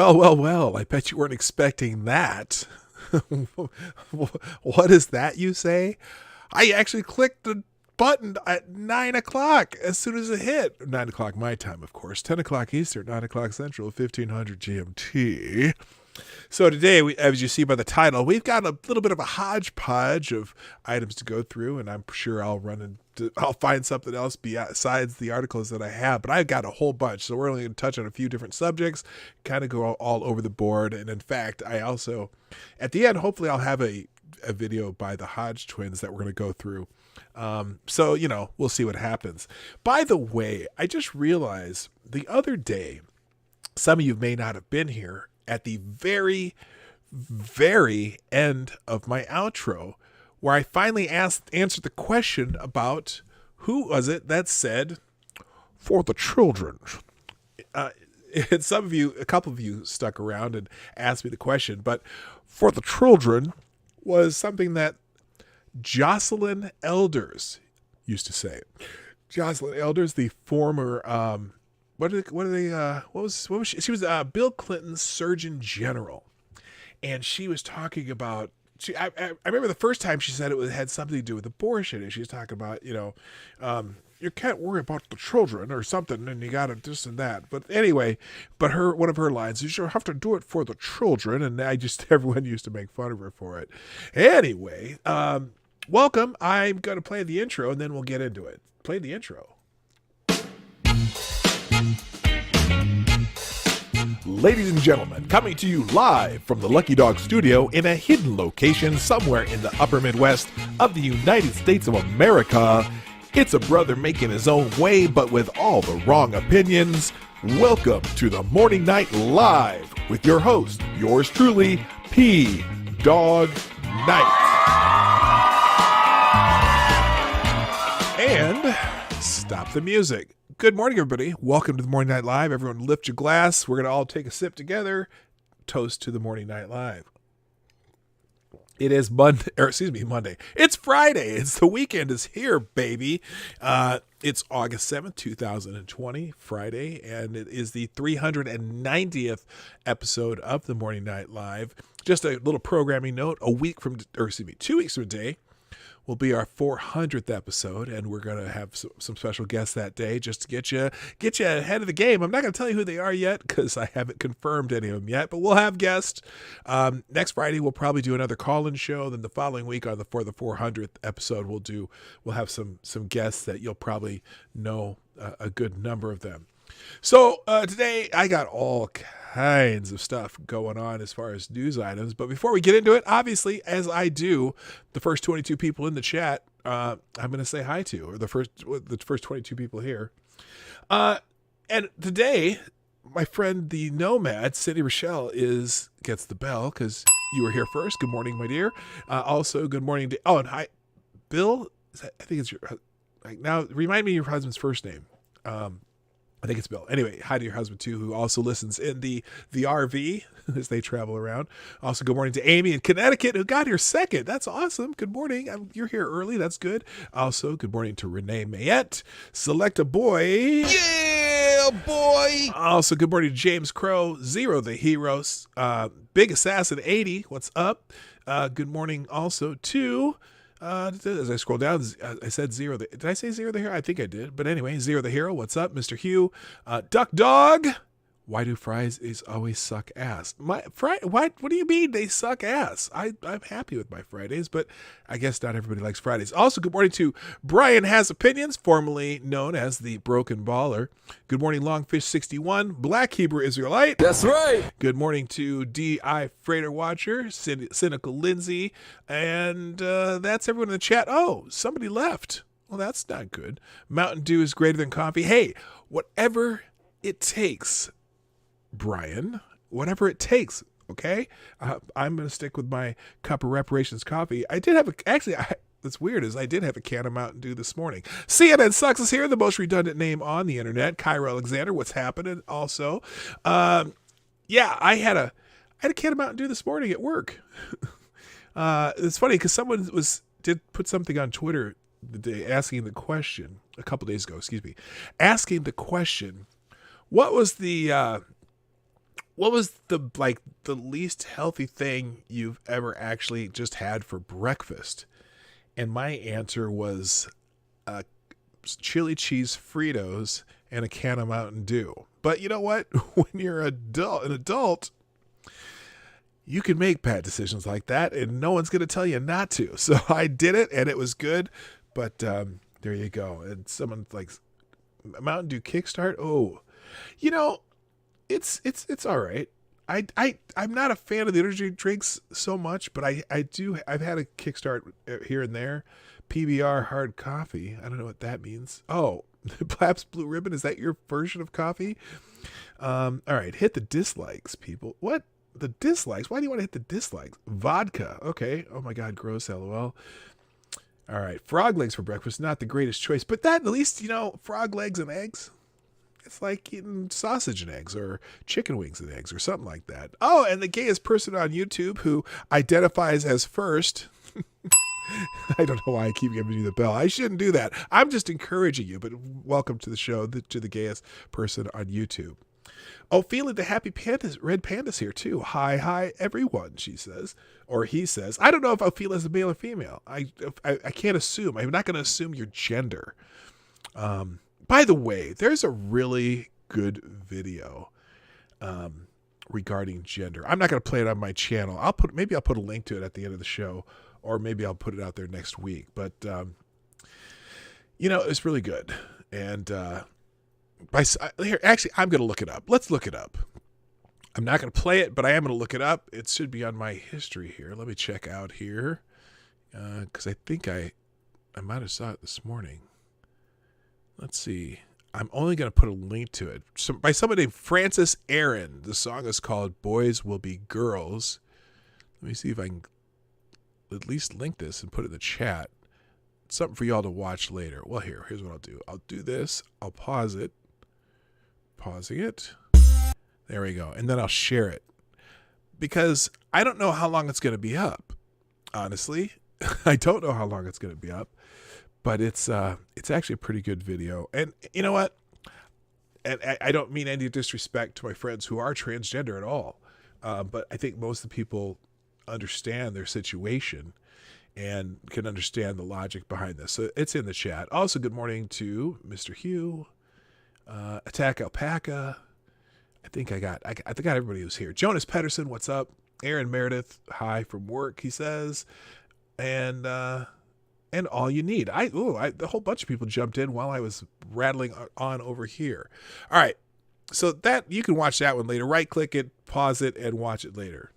Well, well, well, I bet you weren't expecting that. What is that you say? I actually clicked the button at 9 o'clock as soon as it hit. 9 o'clock my time, of course. 10 o'clock Eastern, 9 o'clock Central, 1500 GMT. So today, as you see by the title, we've got a little bit of a hodgepodge of items to go through, and I'm sure I'll find something else besides the articles that I have, but I've got a whole bunch, so we're only going to touch on a few different subjects, kind of go all over the board, and in fact, I also, at the end, hopefully I'll have a video by the Hodge twins that we're going to go through. So, we'll see what happens. By the way, I just realized the other day, some of you may not have been here, at the very, very end of my outro, where I finally answered the question about who was it that said, "For the children." And a couple of you stuck around and asked me the question, but "for the children" was something that Jocelyn Elders used to say. Jocelyn Elders, the former, what was she? She was Bill Clinton's Surgeon General, and she was talking about. I remember the first time she said it had something to do with abortion, and she was talking about you can't worry about the children or something, and you got to this and that. But anyway, one of her lines is, "You have to do it for the children," and everyone used to make fun of her for it. Anyway, welcome. I'm going to play the intro, and then we'll get into it. Play the intro. Ladies and gentlemen, coming to you live from the Lucky Dog studio in a hidden location somewhere in the upper Midwest of the United States of America, it's a brother making his own way, but with all the wrong opinions. Welcome to the Morning Night Live with your host, yours truly, PDawg Night. And stop the music. Good morning, everybody. Welcome to the Morning Night Live. Everyone lift your glass. We're going to all take a sip together. Toast to the Morning Night Live. It is Monday. It's Friday. It's the weekend is here, baby. It's August 7th, 2020, Friday, and it is the 390th episode of the Morning Night Live. Just a little programming note, 2 weeks from today will be our 400th episode, and we're going to have some special guests that day just to get you ahead of the game. I'm not going to tell you who they are yet because I haven't confirmed any of them yet, but we'll have guests. Next Friday, we'll probably do another call-in show. Then the following week for the 400th episode, we'll have some guests that you'll probably know a good number of them. So today I got all kinds of stuff going on as far as news items. But before we get into it, obviously, as I do, the first 22 people in the chat, I'm going to say hi to, or the first 22 people here. And today, my friend, the Nomad, Cindy Rochelle, gets the bell because you were here first. Good morning, my dear. Also, good morning to, and hi, Bill. I think it's your, now remind me your husband's first name. I think it's Bill. Anyway, hi to your husband, too, who also listens in the RV as they travel around. Also, good morning to Amy in Connecticut, who got here second. That's awesome. Good morning. You're here early. That's good. Also, good morning to Renee Mayette. Select a boy. Yeah, boy. Also, good morning to James Crow. Zero the Heroes. Big Assassin 80. What's up? Good morning also to... as I scroll down, I said Zero. Did I say Zero the Hero? I think I did. But anyway, Zero the Hero. What's up, Mr. Hugh? Duck Dog. Why do Fridays always suck ass? What do you mean they suck ass? I'm happy with my Fridays, but I guess not everybody likes Fridays. Also, good morning to Brian Has Opinions, formerly known as the Broken Baller. Good morning, Longfish61, Black Hebrew Israelite. That's right. Good morning to D.I. Freighter Watcher, Cynical Lindsay, and that's everyone in the chat. Oh, somebody left. Well, that's not good. Mountain Dew is greater than coffee. Hey, whatever it takes, Brian, whatever it takes, okay? I'm going to stick with my cup of reparations coffee. I did have that's weird, is I did have a can of Mountain Dew this morning. CNN Sucks is here, the most redundant name on the internet. Kyra Alexander, what's happening? Also, yeah, I had a can of Mountain Dew this morning at work. It's funny because someone did put something on Twitter the day asking the question, a couple days ago, asking the question, what was the what was the least healthy thing you've ever actually just had for breakfast? And my answer was chili cheese Fritos and a can of Mountain Dew. But you know what? When you're an adult, you can make bad decisions like that, and no one's going to tell you not to. So I did it, and it was good. But there you go. And someone like Mountain Dew Kickstart. Oh, it's all right. I'm not a fan of the energy drinks so much, but I've had a Kickstart here and there. PBR hard coffee. I don't know what that means. Oh, Pabst Blue Ribbon. Is that your version of coffee? All right. Hit the dislikes, people. What? The dislikes? Why do you want to hit the dislikes? Vodka. Okay. Oh my God. Gross. LOL. All right. Frog legs for breakfast. Not the greatest choice, but that at least, frog legs and eggs. It's like eating sausage and eggs or chicken wings and eggs or something like that. Oh, and the gayest person on YouTube who identifies as first. I don't know why I keep giving you the bell. I shouldn't do that. I'm just encouraging you, but welcome to the show, to the gayest person on YouTube. Oh, feeling the happy pandas, red pandas here too. Hi, everyone, she says, or he says. I don't know if Ophelia is a male or female. I can't assume. I'm not going to assume your gender. By the way, there's a really good video regarding gender. I'm not going to play it on my channel. Maybe I'll put a link to it at the end of the show, or maybe I'll put it out there next week. But it's really good. And actually, I'm going to look it up. Let's look it up. I'm not going to play it, but I am going to look it up. It should be on my history here. Let me check out here, because I think I might have saw it this morning. Let's see. I'm only going to put a link to it. By somebody named Francis Aaron. The song is called Boys Will Be Girls. Let me see if I can at least link this and put it in the chat. It's something for y'all to watch later. Well, here's what I'll do. I'll do this. I'll pause it. Pausing it. There we go. And then I'll share it. Because I don't know how long it's going to be up. Honestly. I don't know how long it's going to be up. But it's actually a pretty good video. And you know what? And I don't mean any disrespect to my friends who are transgender at all. But I think most of the people understand their situation and can understand the logic behind this. So it's in the chat. Also, good morning to Mr. Hugh, Attack Alpaca. I think I got everybody who's here. Jonas Pedersen, what's up? Aaron Meredith, hi from work, he says. And all you need. The whole bunch of people jumped in while I was rattling on over here. All right. So that you can watch that one later. Right click it, pause it, and watch it later.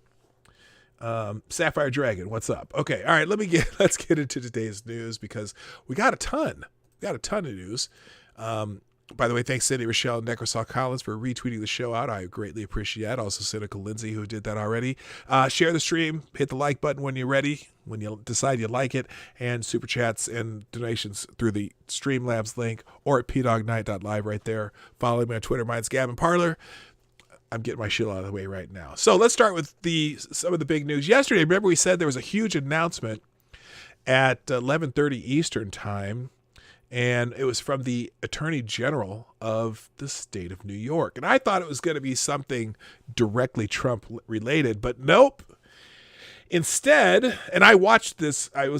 Sapphire Dragon, what's up? Okay. All right. Let's get into today's news because we got a ton. Of news. By the way, thanks Cindy Rochelle and Necrosaw Collins for retweeting the show out. I greatly appreciate that. Also, Cynical Lindsay, who did that already. Share the stream. Hit the like button when you're ready, when you decide you like it, and super chats and donations through the Streamlabs link or at PDawg9.live right there. Follow me on Twitter. Mine's Gavin Parler. I'm getting my shit out of the way right now. So let's start with some of the big news. Yesterday, remember we said there was a huge announcement at 11:30 Eastern time. And it was from the Attorney General of the state of New York. And I thought it was going to be something directly Trump related, but nope. Instead, and I was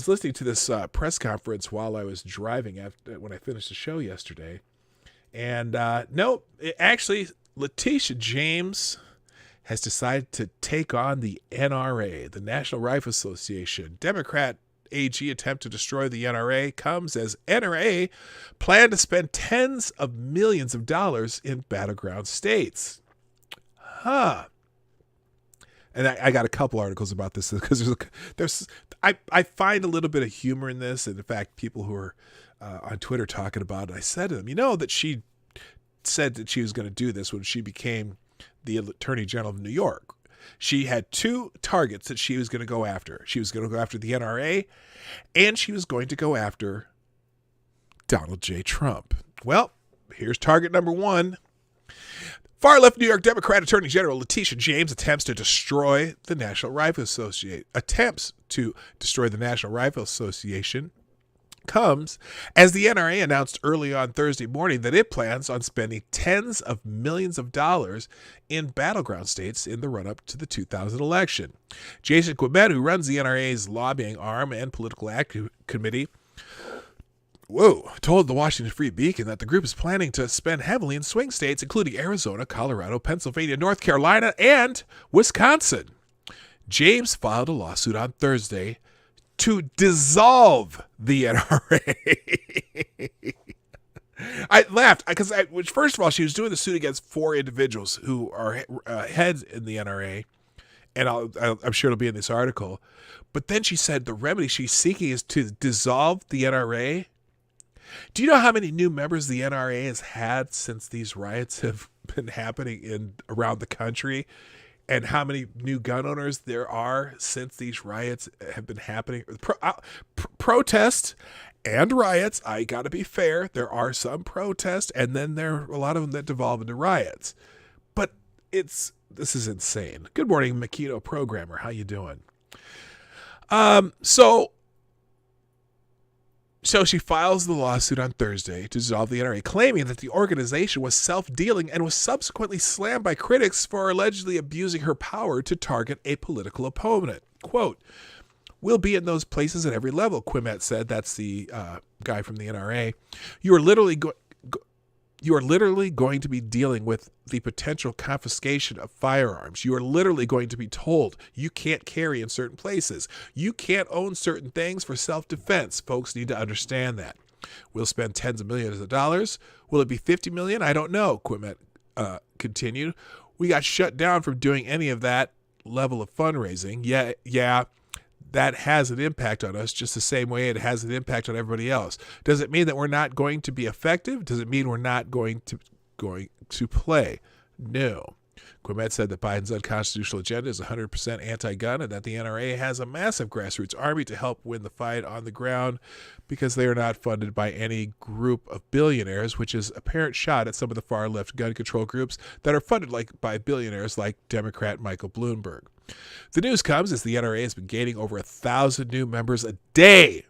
listening to this press conference while I was driving when I finished the show yesterday. And nope, actually, Letitia James has decided to take on the NRA, the National Rifle Association. Democrat AG attempt to destroy the NRA comes as NRA plan to spend tens of millions of dollars in battleground states. And I got a couple articles about this because I find a little bit of humor in this. And in fact, people who are on Twitter talking about it, I said to them, that she said that she was going to do this when she became the Attorney General of New York. She had two targets that she was going to go after. She was going to go after the NRA, and she was going to go after Donald J. Trump. Well, here's target number one. Far-left New York Democrat Attorney General Letitia James attempts to destroy the National Rifle Association. comes as the NRA announced early on Thursday morning that it plans on spending tens of millions of dollars in battleground states in the run-up to the 2000 election. Jason Quimette, who runs the NRA's lobbying arm and political committee, told the Washington Free Beacon that the group is planning to spend heavily in swing states, including Arizona, Colorado, Pennsylvania, North Carolina, and Wisconsin. James filed a lawsuit on Thursday to dissolve the NRA. I laughed because, first of all, she was doing the suit against 4 individuals who are heads in the NRA, and I'm sure it'll be in this article. But then she said the remedy she's seeking is to dissolve the NRA. Do you know how many new members the NRA has had since these riots have been happening around the country? And how many new gun owners there are since these riots have been happening? Protests and riots, I got to be fair. There are some protests, and then there are a lot of them that devolve into riots. But this is insane. Good morning, Makito Programmer. How you doing? So she files the lawsuit on Thursday to dissolve the NRA, claiming that the organization was self-dealing and was subsequently slammed by critics for allegedly abusing her power to target a political opponent. Quote, "We'll be in those places at every level," Quimette said. That's the guy from the NRA. You are literally going to be dealing with the potential confiscation of firearms. You are literally going to be told you can't carry in certain places. You can't own certain things for self-defense. Folks need to understand that. We'll spend tens of millions of dollars. Will it be 50 million? I don't know, Quimette continued. We got shut down from doing any of that level of fundraising. Yeah. That has an impact on us just the same way it has an impact on everybody else. Does it mean that we're not going to be effective? Does it mean we're not going to play? No. Quimette said that Biden's unconstitutional agenda is 100% anti-gun and that the NRA has a massive grassroots army to help win the fight on the ground because they are not funded by any group of billionaires, which is apparent shot at some of the far-left gun control groups that are funded by billionaires like Democrat Michael Bloomberg. The news comes as the NRA has been gaining over 1,000 new members a day.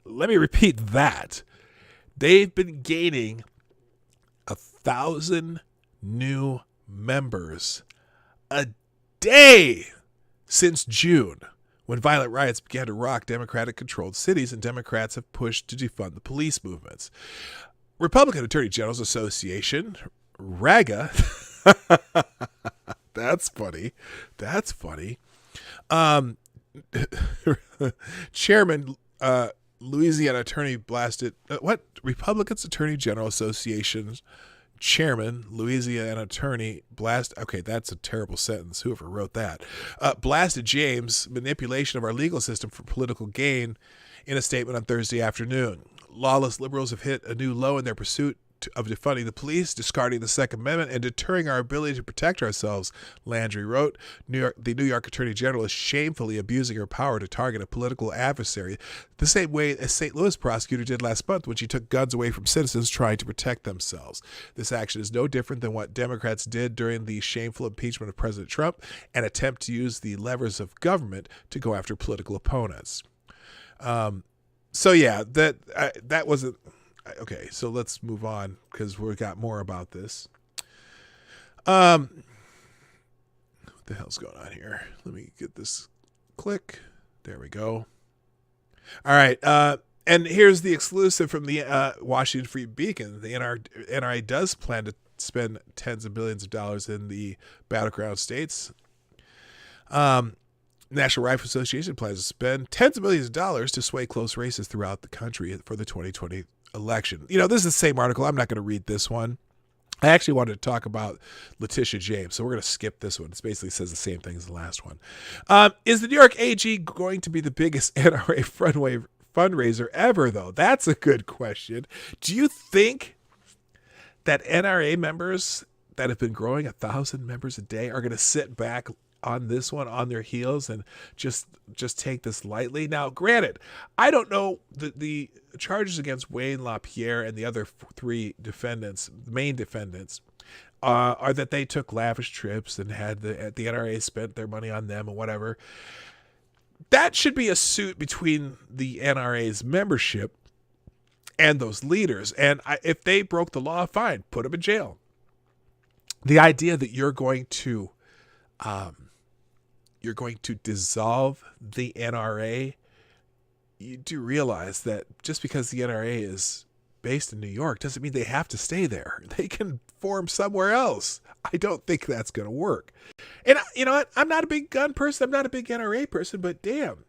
Let me repeat that. They've been gaining 1,000 new members a day since June, when violent riots began to rock Democratic-controlled cities and Democrats have pushed to defund the police movements. Republican Attorney General's Association, RAGA, That's funny. Chairman, Louisiana Attorney blasted. Republicans Attorney General Association Chairman, Louisiana Attorney blast. Okay, that's a terrible sentence. Whoever wrote that. Blasted James' manipulation of our legal system for political gain in a statement on Thursday afternoon. Lawless liberals have hit a new low in their pursuit of defunding the police, discarding the Second Amendment, and deterring our ability to protect ourselves, Landry wrote. The New York Attorney General is shamefully abusing her power to target a political adversary the same way a St. Louis prosecutor did last month when she took guns away from citizens trying to protect themselves. This action is no different than what Democrats did during the shameful impeachment of President Trump, an attempt to use the levers of government to go after political opponents. That wasn't... Okay, so let's move on because we've got more about this. What the hell's going on here? Let me get this click. There we go. All right. And here's the exclusive from the Washington Free Beacon. The NRA does plan to spend tens of billions of dollars in the battleground states. National Rifle Association plans to spend tens of millions of dollars to sway close races throughout the country for the 2020 election. You know, this is the same article. I'm not going to read this one. I actually wanted to talk about Letitia James, so we're going to skip this one. It basically says the same thing as the last one. Is the New York AG going to be the biggest NRA fundraiser ever, though? That's a good question. Do you think that NRA members that have been growing 1,000 members a day are going to sit back on this one on their heels and just take this lightly? Now, granted, I don't know the charges against Wayne LaPierre and the other 3 defendants, main defendants, are that they took lavish trips and had the NRA spent their money on them or whatever. That should be a suit between the NRA's membership and those leaders. And if they broke the law, fine, put them in jail. The idea that you're going to dissolve the NRA, you do realize that just because the NRA is based in New York doesn't mean they have to stay there. They can form somewhere else. I don't think that's going to work. And you know what? I'm not a big gun person. I'm not a big NRA person, but damn,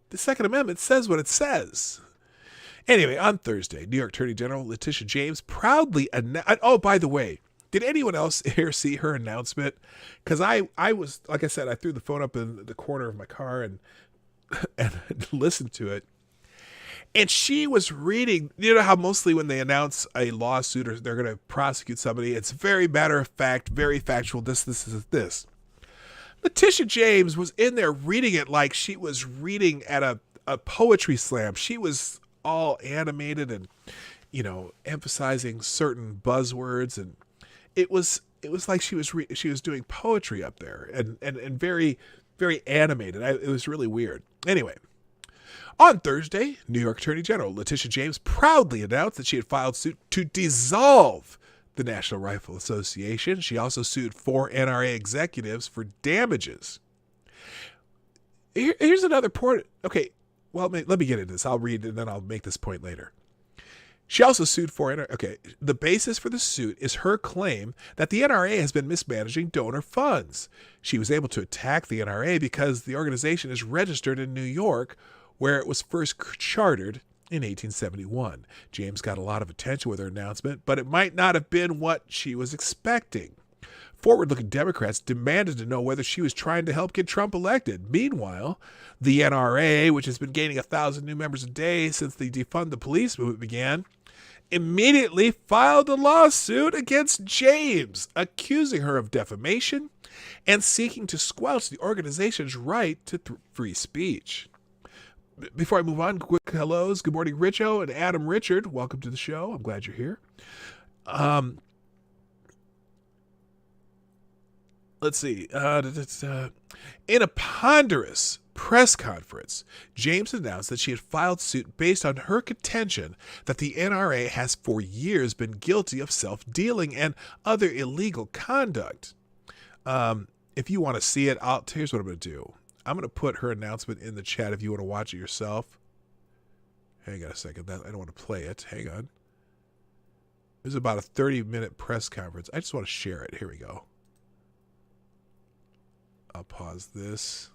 the Second Amendment says what it says. Anyway, on Thursday, New York Attorney General Letitia James proudly announced, oh, by the way, did anyone else here see her announcement? Because I was, like I said, I threw the phone up in the corner of my car and listened to it. And she was reading, you know how mostly when they announce a lawsuit or they're going to prosecute somebody, it's very matter of fact, very factual, this. Letitia James was in there reading it like she was reading at a poetry slam. She was all animated and, you know, emphasizing certain buzzwords. And it was like she was doing poetry up there and very, very animated. It was really weird. Anyway. On Thursday, New York Attorney General Letitia James proudly announced that she had filed suit to dissolve the National Rifle Association. She also sued 4 NRA executives for damages. Here's another point. Okay, well, let me get into this. I'll read and then I'll make this point later. She also sued 4 NRA. Okay, the basis for the suit is her claim that the NRA has been mismanaging donor funds. She was able to attack the NRA because the organization is registered in New York, where it was first chartered in 1871. James got a lot of attention with her announcement, but it might not have been what she was expecting. Forward-looking Democrats demanded to know whether she was trying to help get Trump elected. Meanwhile, the NRA, which has been gaining 1,000 new members a day since the defund the police movement began, immediately filed a lawsuit against James, accusing her of defamation and seeking to squelch the organization's right to free speech. Before I move on, quick hellos. Good morning, Richo and Adam Richard. Welcome to the show. I'm glad you're here. Let's see. In a ponderous press conference, James announced that she had filed suit based on her contention that the NRA has for years been guilty of self-dealing and other illegal conduct. If you want to see it, here's what I'm going to do. I'm going to put her announcement in the chat if you want to watch it yourself. Hang on a second. I don't want to play it. Hang on. It was about a 30-minute press conference. I just want to share it. Here we go. I'll pause this.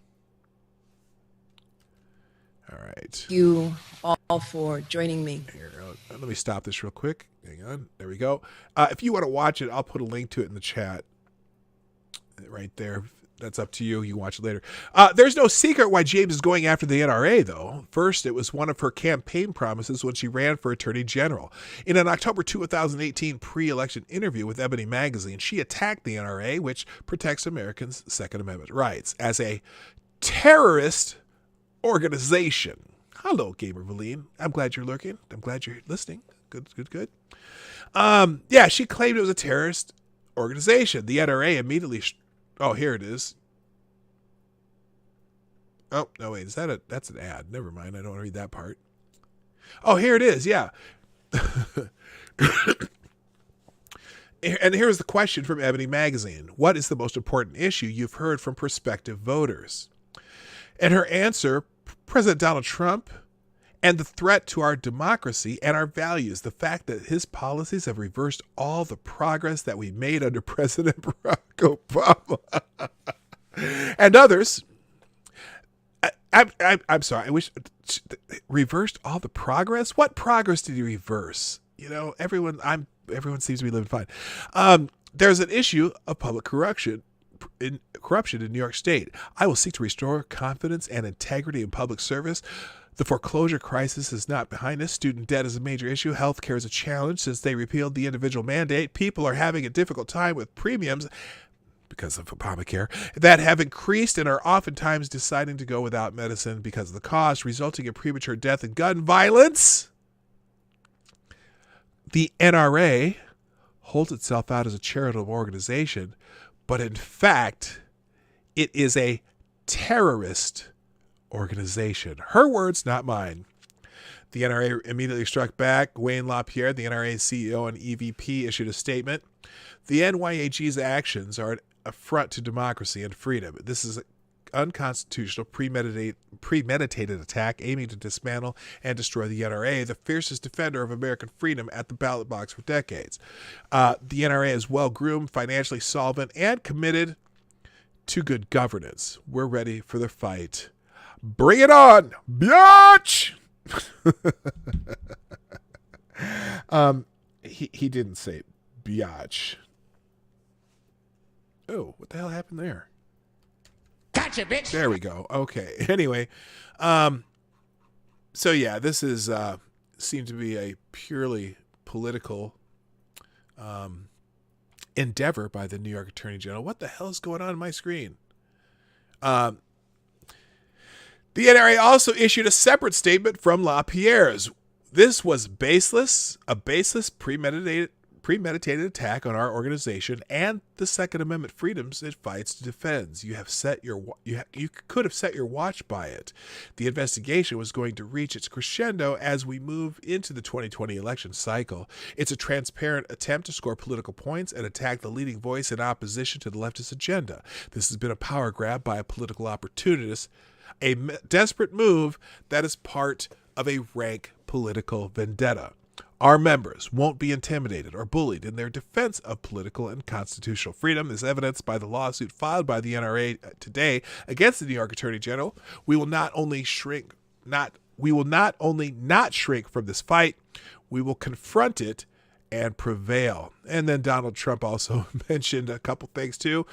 All right. You all for joining me. Here, let me stop this real quick. Hang on. There we go. If you want to watch it, I'll put a link to it in the chat. Right there. That's up to you. You can watch it later. There's no secret why James is going after the NRA, though. First, it was one of her campaign promises when she ran for Attorney General. In an October 2018 pre-election interview with Ebony Magazine, she attacked the NRA, which protects Americans' Second Amendment rights, as a terrorist organization. Hello, Gamer Valine. I'm glad you're lurking. I'm glad you're listening. Good. Yeah, she claimed it was a terrorist organization. The NRA immediately... Oh, here it is. Oh, no, wait. That's an ad. Never mind. I don't want to read that part. Oh, here it is. Yeah. And here's the question from Ebony Magazine. What is the most important issue you've heard from prospective voters? And her answer, President Donald Trump and the threat to our democracy and our values. The fact that his policies have reversed all the progress that we made under President Barack Obama and others. I'm sorry. I wish reversed all the progress. What progress did he reverse? You know, everyone seems to be living fine. There's an issue of public corruption in New York State. I will seek to restore confidence and integrity in public service. The foreclosure crisis is not behind us. Student debt is a major issue. Healthcare is a challenge. Since they repealed the individual mandate, people are having a difficult time with premiums because of Obamacare that have increased and are oftentimes deciding to go without medicine because of the cost, resulting in premature death and gun violence. The NRA holds itself out as a charitable organization, but in fact, it is a terrorist organization. Her words, not mine. The NRA immediately struck back. Wayne LaPierre, the NRA's CEO and EVP, issued a statement. The NYAG's actions are an affront to democracy and freedom. This is an unconstitutional, premeditated attack aiming to dismantle and destroy the NRA, the fiercest defender of American freedom at the ballot box for decades. The NRA is well-groomed, financially solvent, and committed to good governance. We're ready for the fight. Bring it on, biatch! He didn't say biatch. Oh, what the hell happened there? Gotcha, bitch. There we go. Okay. Anyway, so yeah, this is seemed to be a purely political endeavor by the New York Attorney General. What the hell is going on my screen? The NRA also issued a separate statement from LaPierre's. This was a baseless, premeditated attack on our organization and the Second Amendment freedoms it fights to defend. You could have set your watch by it. The investigation was going to reach its crescendo as we move into the 2020 election cycle. It's a transparent attempt to score political points and attack the leading voice in opposition to the leftist agenda. This has been a power grab by a political opportunist, a desperate move that is part of a rank political vendetta. Our members won't be intimidated or bullied in their defense of political and constitutional freedom, as evidenced by the lawsuit filed by the NRA today against the New York Attorney General. We will not only not shrink from this fight, we will confront it and prevail. And then Donald Trump also mentioned a couple things too.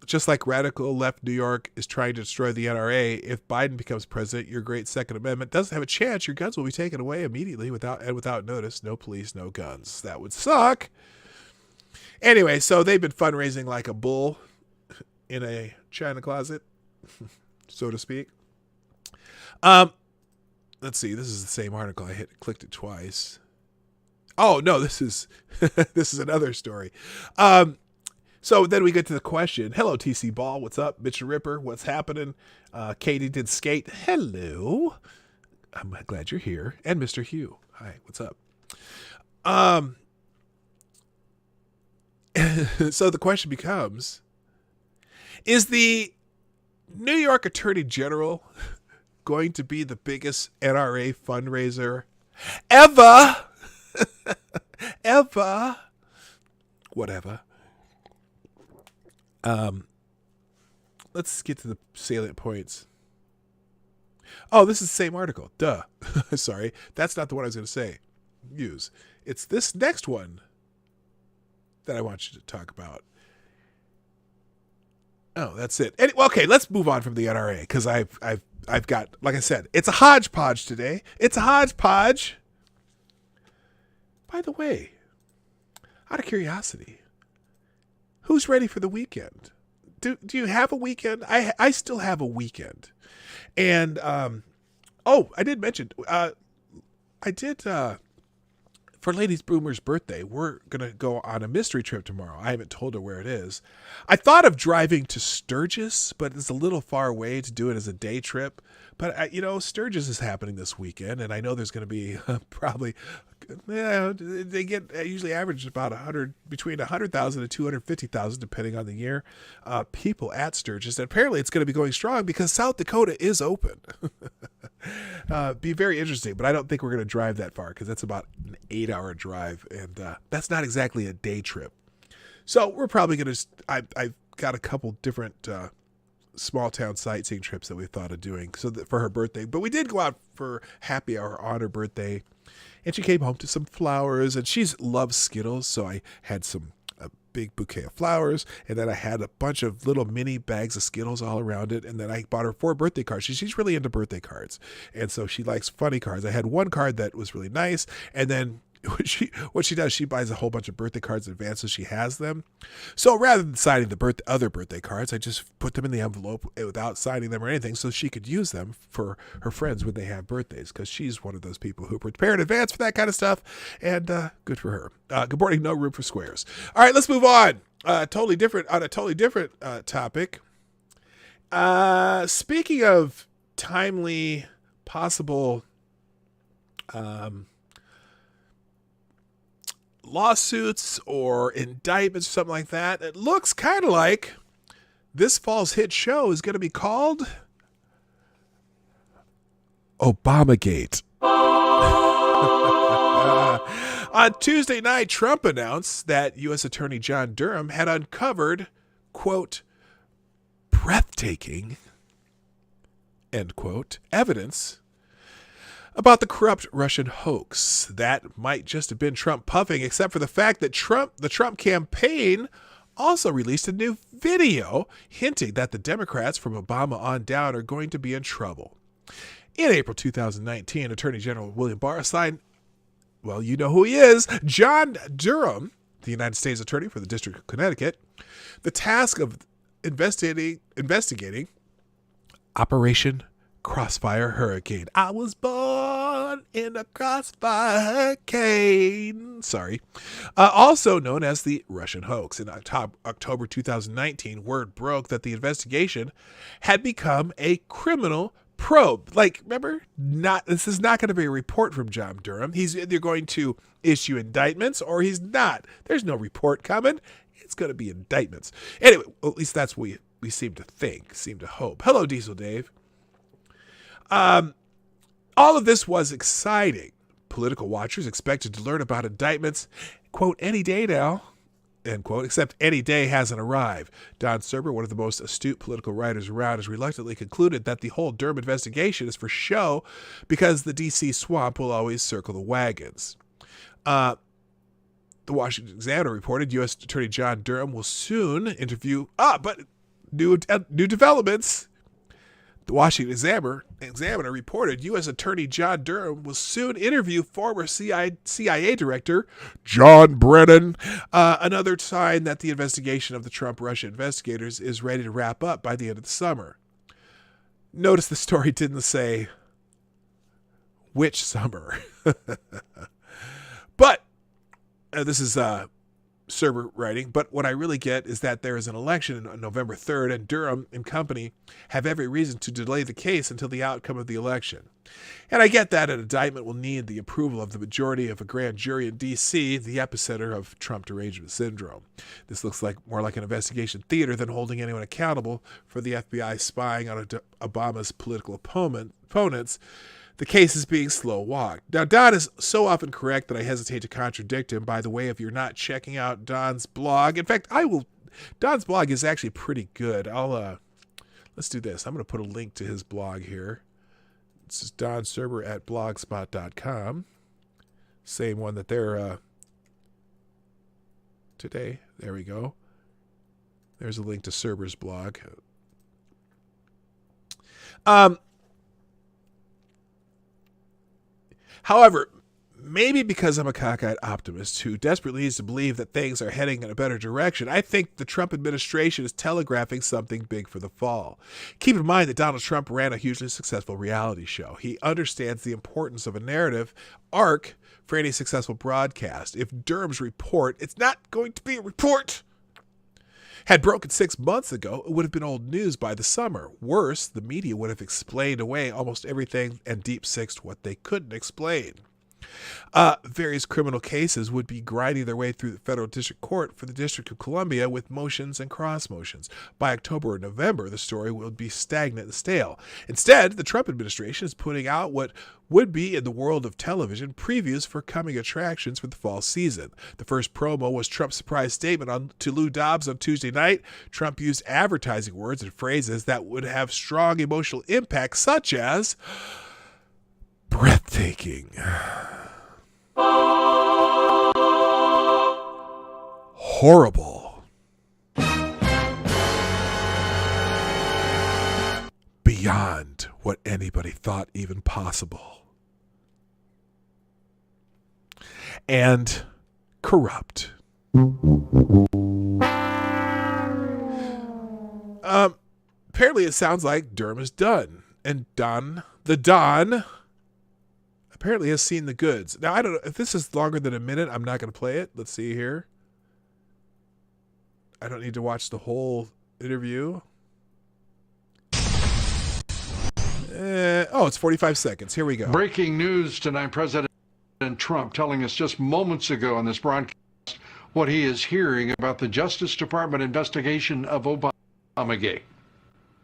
Just like radical left New York is trying to destroy the NRA, if Biden becomes president, your great Second Amendment doesn't have a chance. Your guns will be taken away immediately without notice. No police, no guns. That would suck. Anyway, so they've been fundraising like a bull in a china closet, so to speak. Let's see. This is the same article. I clicked it twice. Oh no, this is another story. So then we get to the question. Hello, TC Ball. What's up? Bitch and Ripper. What's happening? Katie did skate. Hello. I'm glad you're here. And Mr. Hugh. Hi. What's up? So the question becomes, is the New York Attorney General going to be the biggest NRA fundraiser ever? Ever? Whatever. Let's get to the salient points. Oh, this is the same article. Duh. Sorry. That's not the one I was going to use. It's this next one that I want you to talk about. Oh, that's it. Okay, let's move on from the NRA because I've got, like I said, it's a hodgepodge today. It's a hodgepodge. By the way, out of curiosity, who's ready for the weekend? Do you have a weekend? I still have a weekend. And, I did mention, for Ladies Boomer's birthday, we're going to go on a mystery trip tomorrow. I haven't told her where it is. I thought of driving to Sturgis, but it's a little far away to do it as a day trip. But, Sturgis is happening this weekend, and I know there's going to be probably, they get usually average about between 100,000 and 250,000, depending on the year, people at Sturgis. And apparently it's going to be going strong because South Dakota is open. Be very interesting, but I don't think we're going to drive that far because that's about an 8-hour drive, and that's not exactly a day trip. So we're probably going to, I've got a couple different small town sightseeing trips that we thought of doing for her birthday. But we did go out for happy hour on her birthday, and she came home to some flowers, and she loves Skittles, so I had a big bouquet of flowers, and then I had a bunch of little mini bags of Skittles all around it, and then I bought her 4 birthday cards. She's really into birthday cards, and so she likes funny cards. I had one card that was really nice, and then what she does, she buys a whole bunch of birthday cards in advance so she has them. So rather than signing the other birthday cards, I just put them in the envelope without signing them or anything so she could use them for her friends when they have birthdays, because she's one of those people who prepare in advance for that kind of stuff, and good for her. Good morning, no room for squares. All right, let's move on. On a totally different topic. Speaking of timely possible lawsuits or indictments or something like that. It looks kind of like this fall's hit show is going to be called Obamagate. On Tuesday night, Trump announced that U.S. Attorney John Durham had uncovered, quote, breathtaking, end quote, evidence about the corrupt Russian hoax. That might just have been Trump puffing, except for the fact that the Trump campaign also released a new video hinting that the Democrats from Obama on down are going to be in trouble. In April 2019, Attorney General William Barr signed, well, you know who he is, John Durham, the United States Attorney for the District of Connecticut, the task of investigating Operation Crossfire Hurricane. I was born in a crossfire hurricane. Sorry. Also known as the Russian hoax. In October 2019, word broke that the investigation had become a criminal probe. Like, remember, this is not going to be a report from John Durham. He's either going to issue indictments or he's not. There's no report coming. It's going to be indictments. Anyway, at least that's what we seem to think, seem to hope. Hello, Diesel Dave. All of this was exciting. Political watchers expected to learn about indictments, quote, any day now, end quote, except any day hasn't arrived. Don Serber, one of the most astute political writers around, has reluctantly concluded that the whole Durham investigation is for show because the D.C. swamp will always circle the wagons. The Washington Examiner reported U.S. Attorney John Durham will soon interview, but new developments. The Washington Examiner reported U.S. Attorney John Durham will soon interview former CIA Director John Brennan, another sign that the investigation of the Trump-Russia investigators is ready to wrap up by the end of the summer. Notice the story didn't say which summer. But this is Serber writing, but what I really get is that there is an election on November 3rd, and Durham and company have every reason to delay the case until the outcome of the election. And I get that an indictment will need the approval of the majority of a grand jury in D.C., the epicenter of Trump derangement syndrome. This looks like more like an investigation theater than holding anyone accountable for the FBI spying on Obama's political opponents. The case is being slow-walked. Now, Don is so often correct that I hesitate to contradict him. By the way, if you're not checking out Don's blog, in fact, Don's blog is actually pretty good. Let's do this. I'm going to put a link to his blog here. This is Don Serber at blogspot.com. Same one that they're today. There we go. There's a link to Serber's blog. However, maybe because I'm a cockeyed optimist who desperately needs to believe that things are heading in a better direction, I think the Trump administration is telegraphing something big for the fall. Keep in mind that Donald Trump ran a hugely successful reality show. He understands the importance of a narrative arc for any successful broadcast. If Durham's report, it's not going to be a report, had broken 6 months ago, it would have been old news by the summer. Worse, the media would have explained away almost everything and deep-sixed what they couldn't explain. Various criminal cases would be grinding their way through the federal district court for the District of Columbia with motions and cross motions. By October or November, the story would be stagnant and stale. Instead, the Trump administration is putting out what would be, in the world of television, previews for coming attractions for the fall season. The first promo was Trump's surprise statement to Lou Dobbs on Tuesday night. Trump used advertising words and phrases that would have strong emotional impact, such as breathtaking, horrible, beyond what anybody thought even possible, and corrupt. Apparently it sounds like Durham is done, and Don apparently has seen the goods. Now, I don't know if this is longer than a minute. I'm not going to play it. Let's see here. I don't need to watch the whole interview. It's 45 seconds. Here we go. Breaking news tonight, President Trump telling us just moments ago on this broadcast what he is hearing about the Justice Department investigation of Obamagate.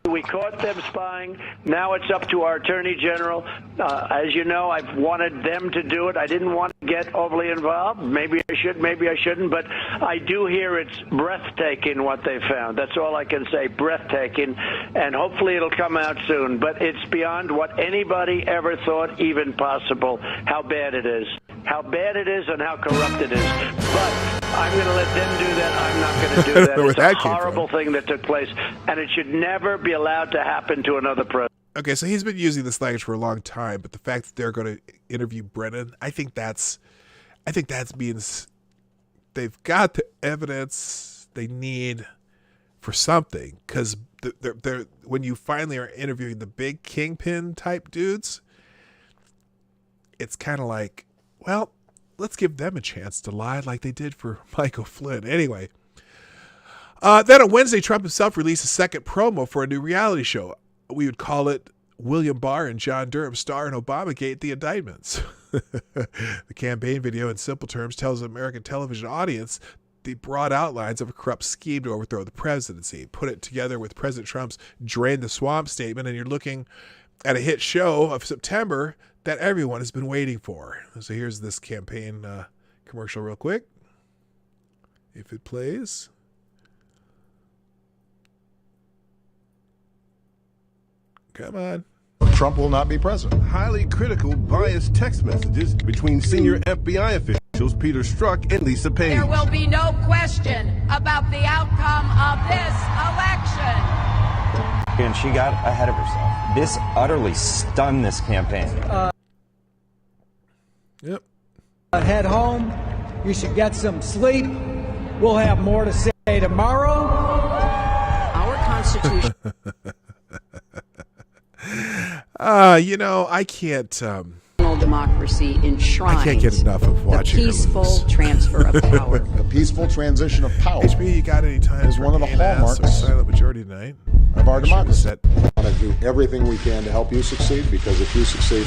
We caught them spying. Now it's up to our Attorney General. As you know, I've wanted them to do it. I didn't want to get overly involved. Maybe I should, maybe I shouldn't. But I do hear it's breathtaking what they found. That's all I can say, breathtaking. And hopefully it'll come out soon. But it's beyond what anybody ever thought even possible, how bad it is. How bad it is and how corrupt it is. But I'm going to let them do that. I'm not going to do that. It's a horrible thing that took place, and it should never be allowed to happen to another president. Okay, so he's been using this language for a long time, but the fact that they're going to interview Brennan, I think that's means they've got the evidence they need for something. Because they're when you finally are interviewing the big kingpin type dudes, it's kind of like, well, let's give them a chance to lie like they did for Michael Flynn. Anyway, then on Wednesday, Trump himself released a second promo for a new reality show. We would call it William Barr and John Durham star in Obamagate, the indictments. The campaign video, in simple terms, tells the American television audience the broad outlines of a corrupt scheme to overthrow the presidency. Put it together with President Trump's drain the swamp statement, and you're looking at a hit show of September that everyone has been waiting for. So here's this campaign commercial real quick. If it plays. Come on. Trump will not be president. Highly critical, biased text messages between senior FBI officials Peter Strzok and Lisa Page. There will be no question about the outcome of this election. And she got ahead of herself. This utterly stunned this campaign. Yep. Head home. You should get some sleep. We'll have more to say tomorrow. Our Constitution. I can't. Democracy enshrines I can't get enough of watching the peaceful transfer of power. A peaceful transition of power HB, you got any time? is one of the hallmarks or silent majority tonight of our democracy. We want to do everything we can to help you succeed, because if you succeed,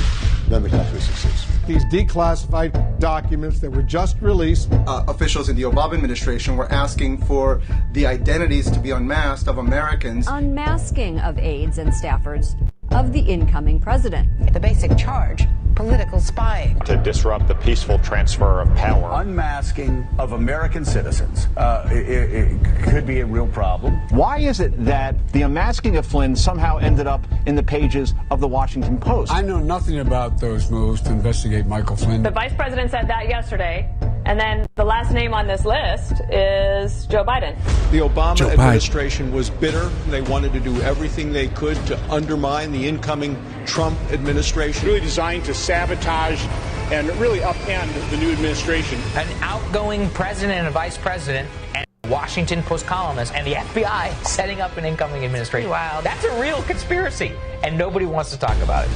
then the country succeeds. These declassified documents that were just released. Officials in the Obama administration were asking for the identities to be unmasked of Americans. Unmasking of aides and staffers of the incoming president. The basic charge, political spying. To disrupt the peaceful transfer of power. Unmasking of American citizens. It could be a real problem. Why is it that the unmasking of Flynn somehow ended up in the pages of the Washington Post? I know nothing about those moves to investigate Michael Flynn. The vice president said that yesterday, and then the last name on this list is Joe Biden. The Obama administration was bitter. They wanted to do everything they could to undermine the incoming Trump administration. Really designed to sabotage and really upend the new administration. An outgoing president and a vice president and Washington Post columnist and the FBI setting up an incoming administration. Wow. That's a real conspiracy, and nobody wants to talk about it.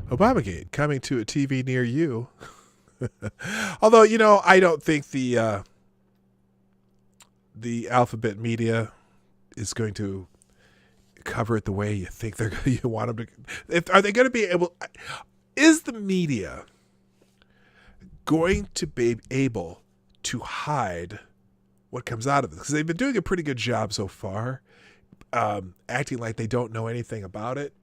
Obamagate coming to a TV near you. Although, I don't think the alphabet media is going to cover it the way you think you want them to. Are they going to be able? Is the media going to be able to hide what comes out of it? Because they've been doing a pretty good job so far, acting like they don't know anything about it.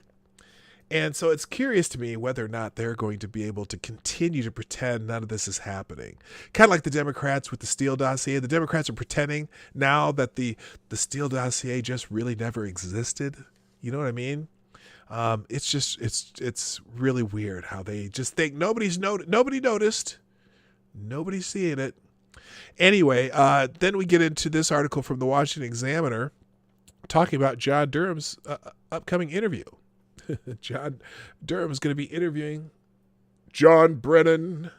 And so it's curious to me whether or not they're going to be able to continue to pretend none of this is happening. Kind of like the Democrats with the Steele dossier. The Democrats are pretending now that the Steele dossier just really never existed. You know what I mean? It's really weird how they just think nobody noticed. Nobody's seeing it. Anyway, then we get into this article from the Washington Examiner talking about John Durham's upcoming interview. John Durham is going to be interviewing John Brennan.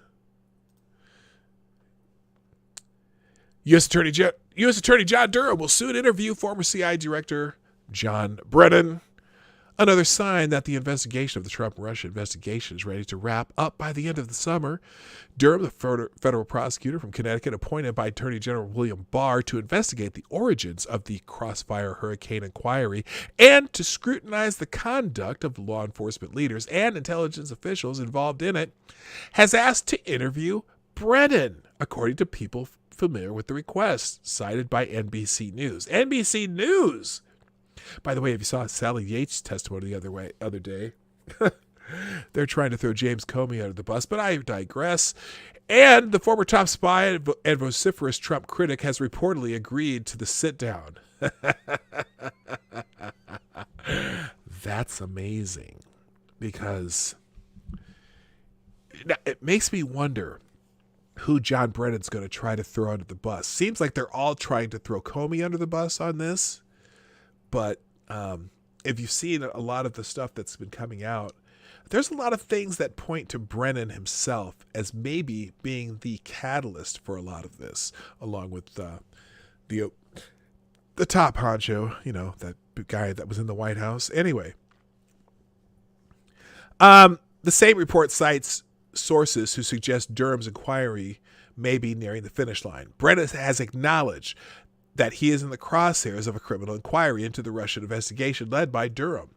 U.S. Attorney John Durham will soon interview former CIA Director John Brennan Another sign that the investigation of the Trump-Russia investigation is ready to wrap up by the end of the summer. Durham, the federal prosecutor from Connecticut, appointed by Attorney General William Barr to investigate the origins of the Crossfire Hurricane inquiry and to scrutinize the conduct of law enforcement leaders and intelligence officials involved in it, has asked to interview Brennan, according to people familiar with the request, cited by NBC News. NBC News! By the way, if you saw Sally Yates' testimony the other day, they're trying to throw James Comey under the bus, but I digress. And the former top spy and vociferous Trump critic has reportedly agreed to the sit-down. That's amazing, because it makes me wonder who John Brennan's going to try to throw under the bus. Seems like they're all trying to throw Comey under the bus on this. But if you've seen a lot of the stuff that's been coming out, there's a lot of things that point to Brennan himself as maybe being the catalyst for a lot of this, along with the top honcho, that guy that was in the White House. Anyway, the same report cites sources who suggest Durham's inquiry may be nearing the finish line. Brennan has acknowledged that he is in the crosshairs of a criminal inquiry into the Russian investigation led by Durham.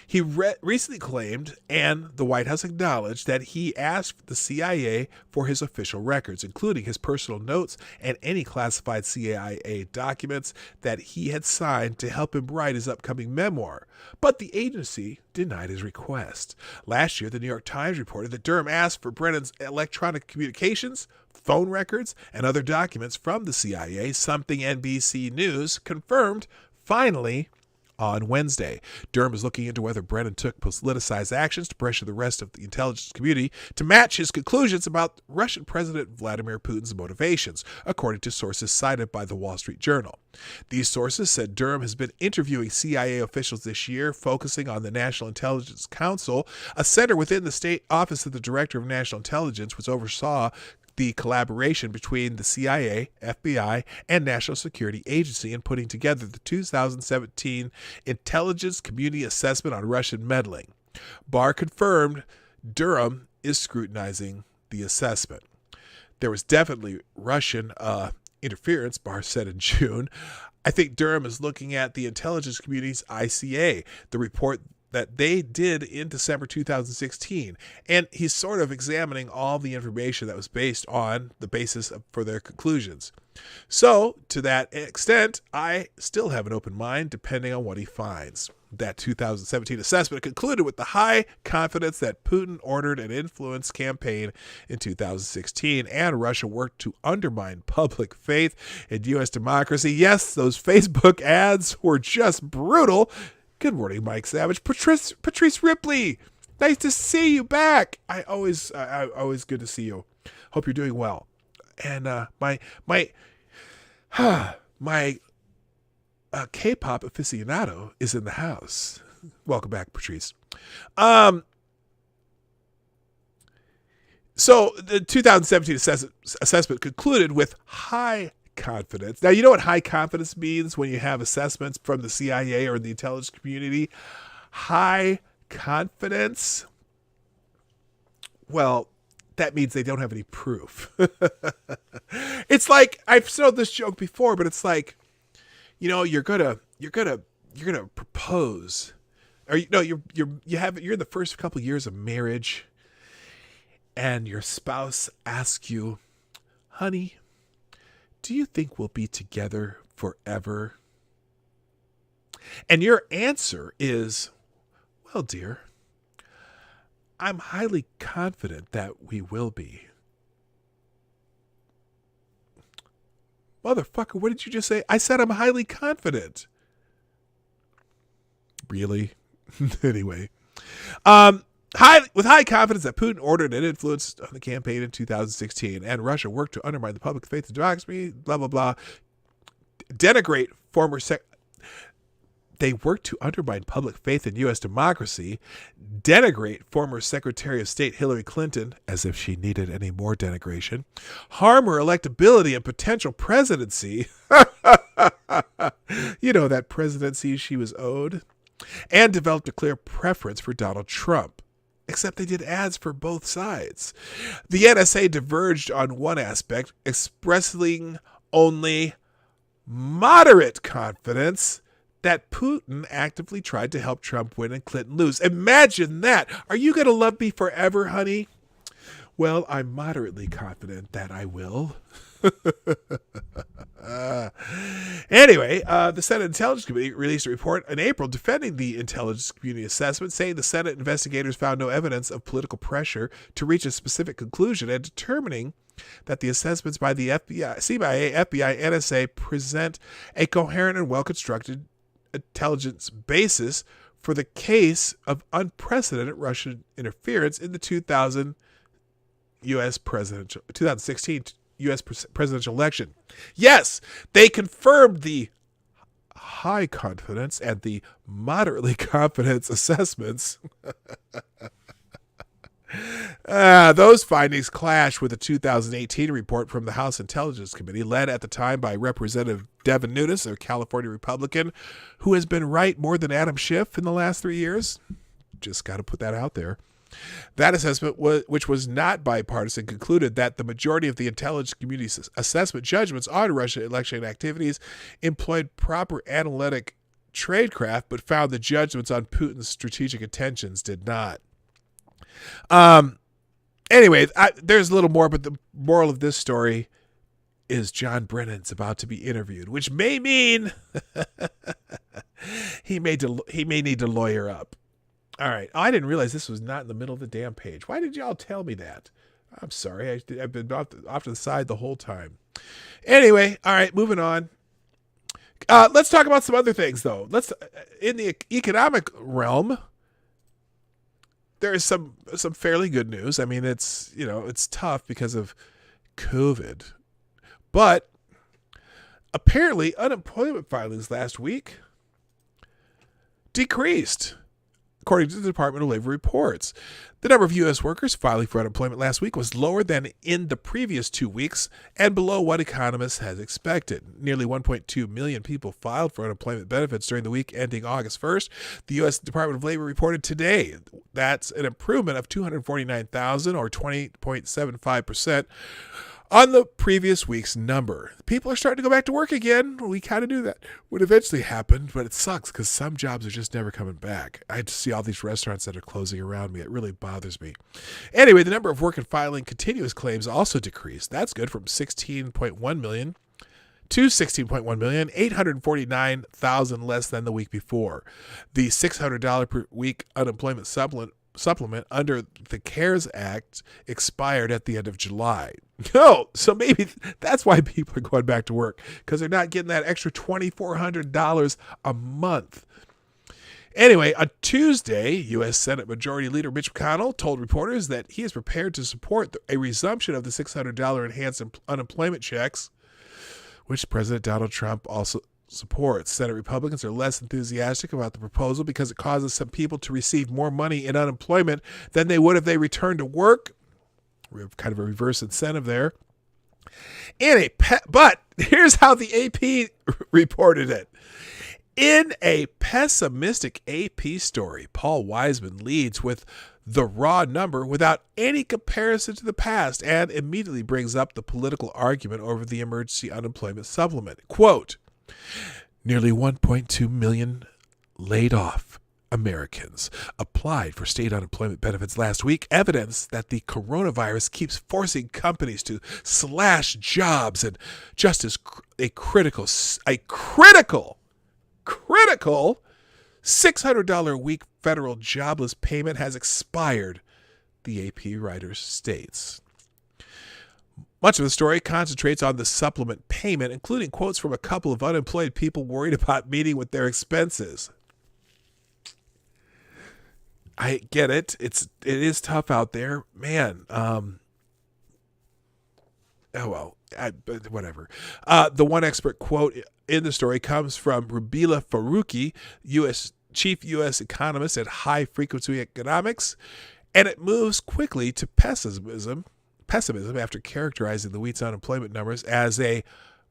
He recently claimed, and the White House acknowledged, that he asked the CIA for his official records, including his personal notes and any classified CIA documents that he had signed to help him write his upcoming memoir. But the agency denied his request. Last year, the New York Times reported that Durham asked for Brennan's electronic communications, phone records, and other documents from the CIA, something NBC News confirmed finally on Wednesday. Durham is looking into whether Brennan took politicized actions to pressure the rest of the intelligence community to match his conclusions about Russian President Vladimir Putin's motivations, according to sources cited by the Wall Street Journal. These sources said Durham has been interviewing CIA officials this year, focusing on the National Intelligence Council, a center within the State Office of the Director of National Intelligence, which oversaw the collaboration between the CIA, FBI, and National Security Agency in putting together the 2017 Intelligence Community Assessment on Russian Meddling. Barr confirmed Durham is scrutinizing the assessment. There was definitely Russian interference, Barr said in June. I think Durham is looking at the intelligence community's ICA, the report that they did in December 2016. And he's sort of examining all the information that was based on the basis for their conclusions. So, to that extent, I still have an open mind depending on what he finds. That 2017 assessment concluded with the high confidence that Putin ordered an influence campaign in 2016 and Russia worked to undermine public faith in U.S. democracy. Yes, those Facebook ads were just brutal. Good morning, Mike Savage. Patrice Ripley, nice to see you back. Always good to see you. Hope you're doing well. And my K-pop aficionado is in the house. Welcome back, Patrice. So the 2017 assessment concluded with high confidence. Now, you know what high confidence means when you have assessments from the CIA or the intelligence community? High confidence? Well, that means they don't have any proof. It's like, I've told this joke before, but it's like, you're gonna propose, or you're in the first couple of years of marriage, and your spouse asks you, honey, do you think we'll be together forever? And your answer is, well, dear, I'm highly confident that we will be. Motherfucker, what did you just say? I said I'm highly confident. Really? Anyway. With high confidence that Putin ordered and influenced on the campaign in 2016 and Russia worked to undermine the public faith in democracy, blah, blah, blah. They worked to undermine public faith in U.S. democracy, denigrate former Secretary of State Hillary Clinton, as if she needed any more denigration, harm her electability and potential presidency. That presidency she was owed. and developed a clear preference for Donald Trump. Except they did ads for both sides. The NSA diverged on one aspect, expressing only moderate confidence that Putin actively tried to help Trump win and Clinton lose. Imagine that. Are you going to love me forever, honey? Well, I'm moderately confident that I will. Anyway, the Senate Intelligence Committee released a report in April defending the intelligence community assessment, saying the Senate investigators found no evidence of political pressure to reach a specific conclusion and determining that the assessments by the FBI, CIA, FBI, NSA present a coherent and well-constructed intelligence basis for the case of unprecedented Russian interference in the 2016 U.S. presidential election. Yes, they confirmed the high confidence and the moderately confidence assessments. Those findings clash with a 2018 report from the House Intelligence Committee, led at the time by Representative Devin Nunes, a California Republican, who has been right more than Adam Schiff in the last 3 years. Just got to put that out there. That assessment, which was not bipartisan, concluded that the majority of the intelligence community's assessment judgments on Russian election activities employed proper analytic tradecraft, but found the judgments on Putin's strategic intentions did not. Anyway, there's a little more, but the moral of this story is John Brennan's about to be interviewed, which may mean he may need to lawyer up. All right. Oh, I didn't realize this was not in the middle of the damn page. Why did y'all tell me that? I'm sorry. I've been off to the side the whole time. Anyway, all right, moving on. Let's talk about some other things, though. In the economic realm, there is some fairly good news. I mean, it's tough because of COVID, but apparently unemployment filings last week decreased, according to the Department of Labor reports. The number of U.S. workers filing for unemployment last week was lower than in the previous 2 weeks and below what economists had expected. Nearly 1.2 million people filed for unemployment benefits during the week ending August 1st. The U.S. Department of Labor reported today. That's an improvement of 249,000 or 20.75% on the previous week's number. People are starting to go back to work again. We kind of knew that would eventually happen, but it sucks because some jobs are just never coming back. I just see all these restaurants that are closing around me. It really bothers me. Anyway, the number of work and filing continuous claims also decreased. That's good, from 16.1 million to 16.1 million, 849,000 less than the week before. The $600 per week unemployment supplement under the CARES Act expired at the end of July. No, so maybe that's why people are going back to work, because they're not getting that extra $2,400 a month. Anyway, on Tuesday, U.S. Senate Majority Leader Mitch McConnell told reporters that he is prepared to support a resumption of the $600 enhanced unemployment checks, which President Donald Trump also supports. Senate Republicans are less enthusiastic about the proposal because it causes some people to receive more money in unemployment than they would if they returned to work. We have kind of a reverse incentive there. But here's how the AP reported it. In a pessimistic AP story, Paul Wiseman leads with the raw number without any comparison to the past and immediately brings up the political argument over the emergency unemployment supplement. Quote, nearly 1.2 million laid off Americans applied for state unemployment benefits last week, evidence that the coronavirus keeps forcing companies to slash jobs, and just as a critical $600 a week federal jobless payment has expired, the AP writer states. Much of the story concentrates on the supplement payment, including quotes from a couple of unemployed people worried about meeting with their expenses. I get it. It is tough out there, man. Whatever. The one expert quote in the story comes from Rubila Faruqi, chief U.S. economist at High Frequency Economics, and it moves quickly to pessimism after characterizing the week's unemployment numbers as a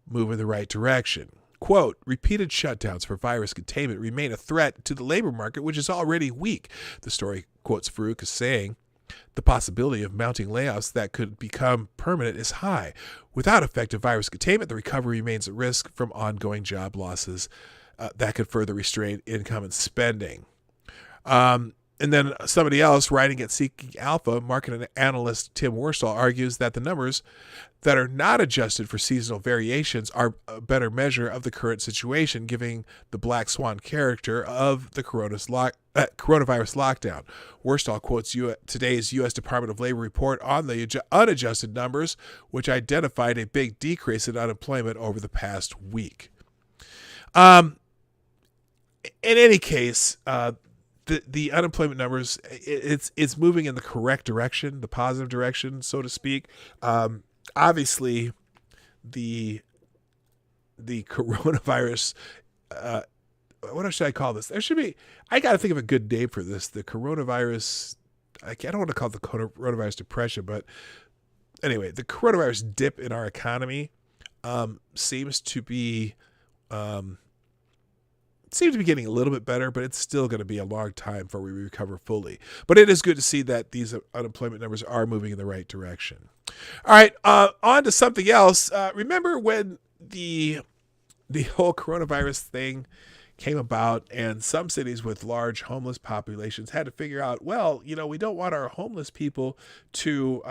move in the right direction. Quote, repeated shutdowns for virus containment remain a threat to the labor market, which is already weak. The story quotes Farouk as saying, the possibility of mounting layoffs that could become permanent is high. Without effective virus containment, the recovery remains at risk from ongoing job losses that could further restrain income and spending. And then somebody else writing at Seeking Alpha, market analyst Tim Worstall, argues that the numbers that are not adjusted for seasonal variations are a better measure of the current situation, giving the black swan character of the coronavirus lockdown. Worstall quotes today's U.S. Department of Labor report on the unadjusted numbers, which identified a big decrease in unemployment over the past week. In any case, the unemployment numbers, it's moving in the correct direction, the positive direction, so to speak. Obviously, the coronavirus, what should I call this? I got to think of a good name for this. The coronavirus, I don't want to call it the coronavirus depression, but anyway, the coronavirus dip in our economy seems to be getting a little bit better, but it's still going to be a long time before we recover fully. But it is good to see that these unemployment numbers are moving in the right direction. All right, on to something else. Remember when the whole coronavirus thing came about and some cities with large homeless populations had to figure out, well, we don't want our homeless people to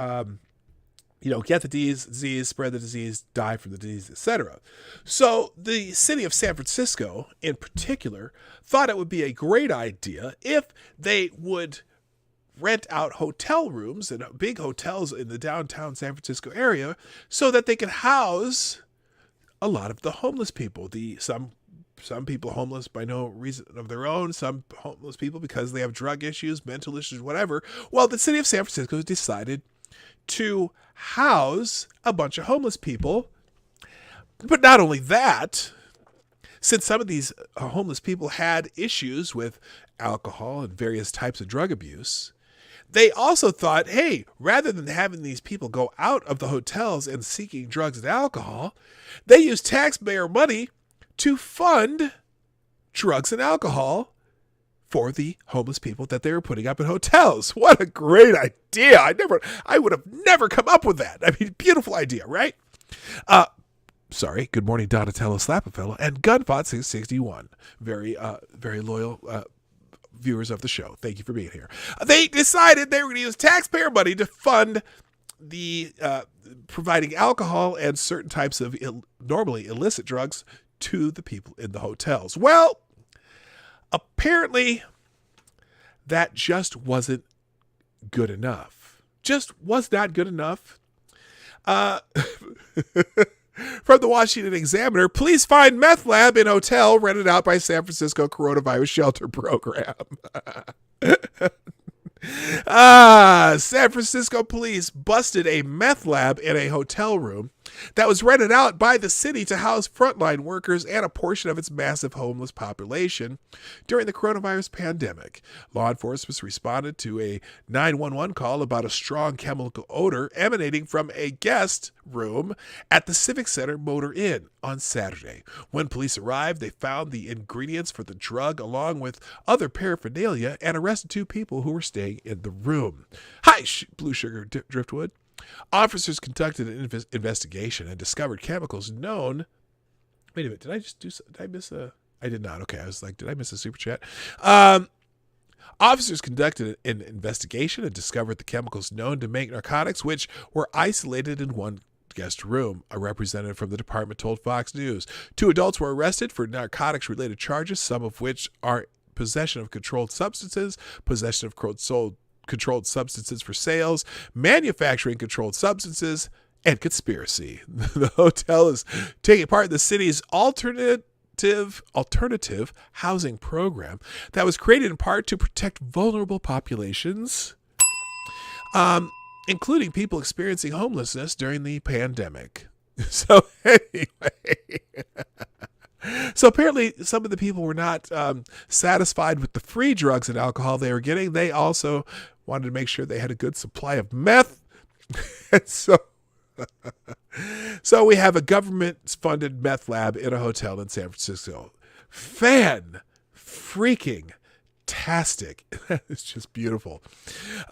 get the disease, spread the disease, die from the disease, etc. So the city of San Francisco, in particular, thought it would be a great idea if they would rent out hotel rooms and big hotels in the downtown San Francisco area so that they could house a lot of the homeless people. Some people homeless by no reason of their own, some homeless people because they have drug issues, mental issues, whatever. Well, the city of San Francisco decided to house a bunch of homeless people. But not only that, since some of these homeless people had issues with alcohol and various types of drug abuse, they also thought, hey, rather than having these people go out of the hotels and seeking drugs and alcohol, they use taxpayer money to fund drugs and alcohol for the homeless people that they were putting up in hotels. What a great idea. I would have never come up with that. I mean, beautiful idea, right? Sorry. Good morning, Donatello Slapafella and Gunfot 661. Very loyal viewers of the show. Thank you for being here. They decided they were going to use taxpayer money to fund the providing alcohol and certain types of normally illicit drugs to the people in the hotels. Well, apparently, that just wasn't good enough. Just was not good enough. From the Washington Examiner, police find meth lab in hotel rented out by San Francisco coronavirus shelter program. San Francisco police busted a meth lab in a hotel room that was rented out by the city to house frontline workers and a portion of its massive homeless population during the coronavirus pandemic. Law enforcement responded to a 911 call about a strong chemical odor emanating from a guest room at the Civic Center Motor Inn on Saturday. When police arrived, they found the ingredients for the drug along with other paraphernalia and arrested 2 people who were staying in the room. Hi, Blue Sugar Driftwood. Officers conducted an investigation and discovered chemicals known. Wait a minute. Did I miss a? I did not. Okay. I was like, did I miss a super chat? Officers conducted an investigation and discovered the chemicals known to make narcotics, which were isolated in one guest room. A representative from the department told Fox News 2 adults were arrested for narcotics-related charges, some of which are possession of controlled substances, possession of controlled substances for sales, manufacturing controlled substances, and conspiracy. The hotel is taking part in the city's alternative housing program that was created in part to protect vulnerable populations, including people experiencing homelessness during the pandemic. So anyway, so apparently some of the people were not satisfied with the free drugs and alcohol they were getting. They also wanted to make sure they had a good supply of meth. And so So we have a government-funded meth lab in a hotel in San Francisco. Freaking tastic. It's just beautiful.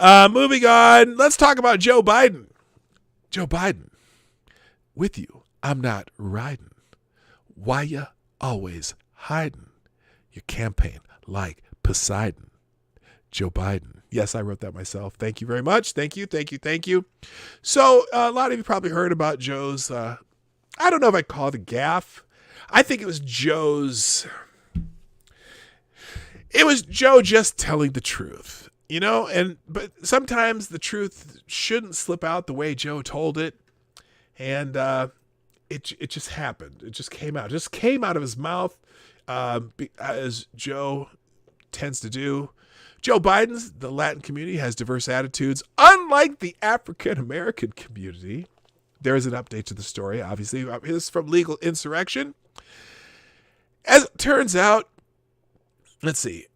Moving on. Let's talk about Joe Biden. Joe Biden. With you, I'm not riding. Why ya always hiding? Your campaign like Poseidon. Joe Biden. Yes, I wrote that myself. Thank you very much. Thank you. So a lot of you probably heard about Joe's, I don't know if I'd call it a gaffe. I think it was Joe just telling the truth, but sometimes the truth shouldn't slip out the way Joe told it. And it just happened. It just came out. It just came out of his mouth, as Joe tends to do. Joe Biden's, the Latin community, has diverse attitudes, unlike the African-American community. There is an update to the story, obviously. This is from Legal Insurrection. As it turns out, let's see,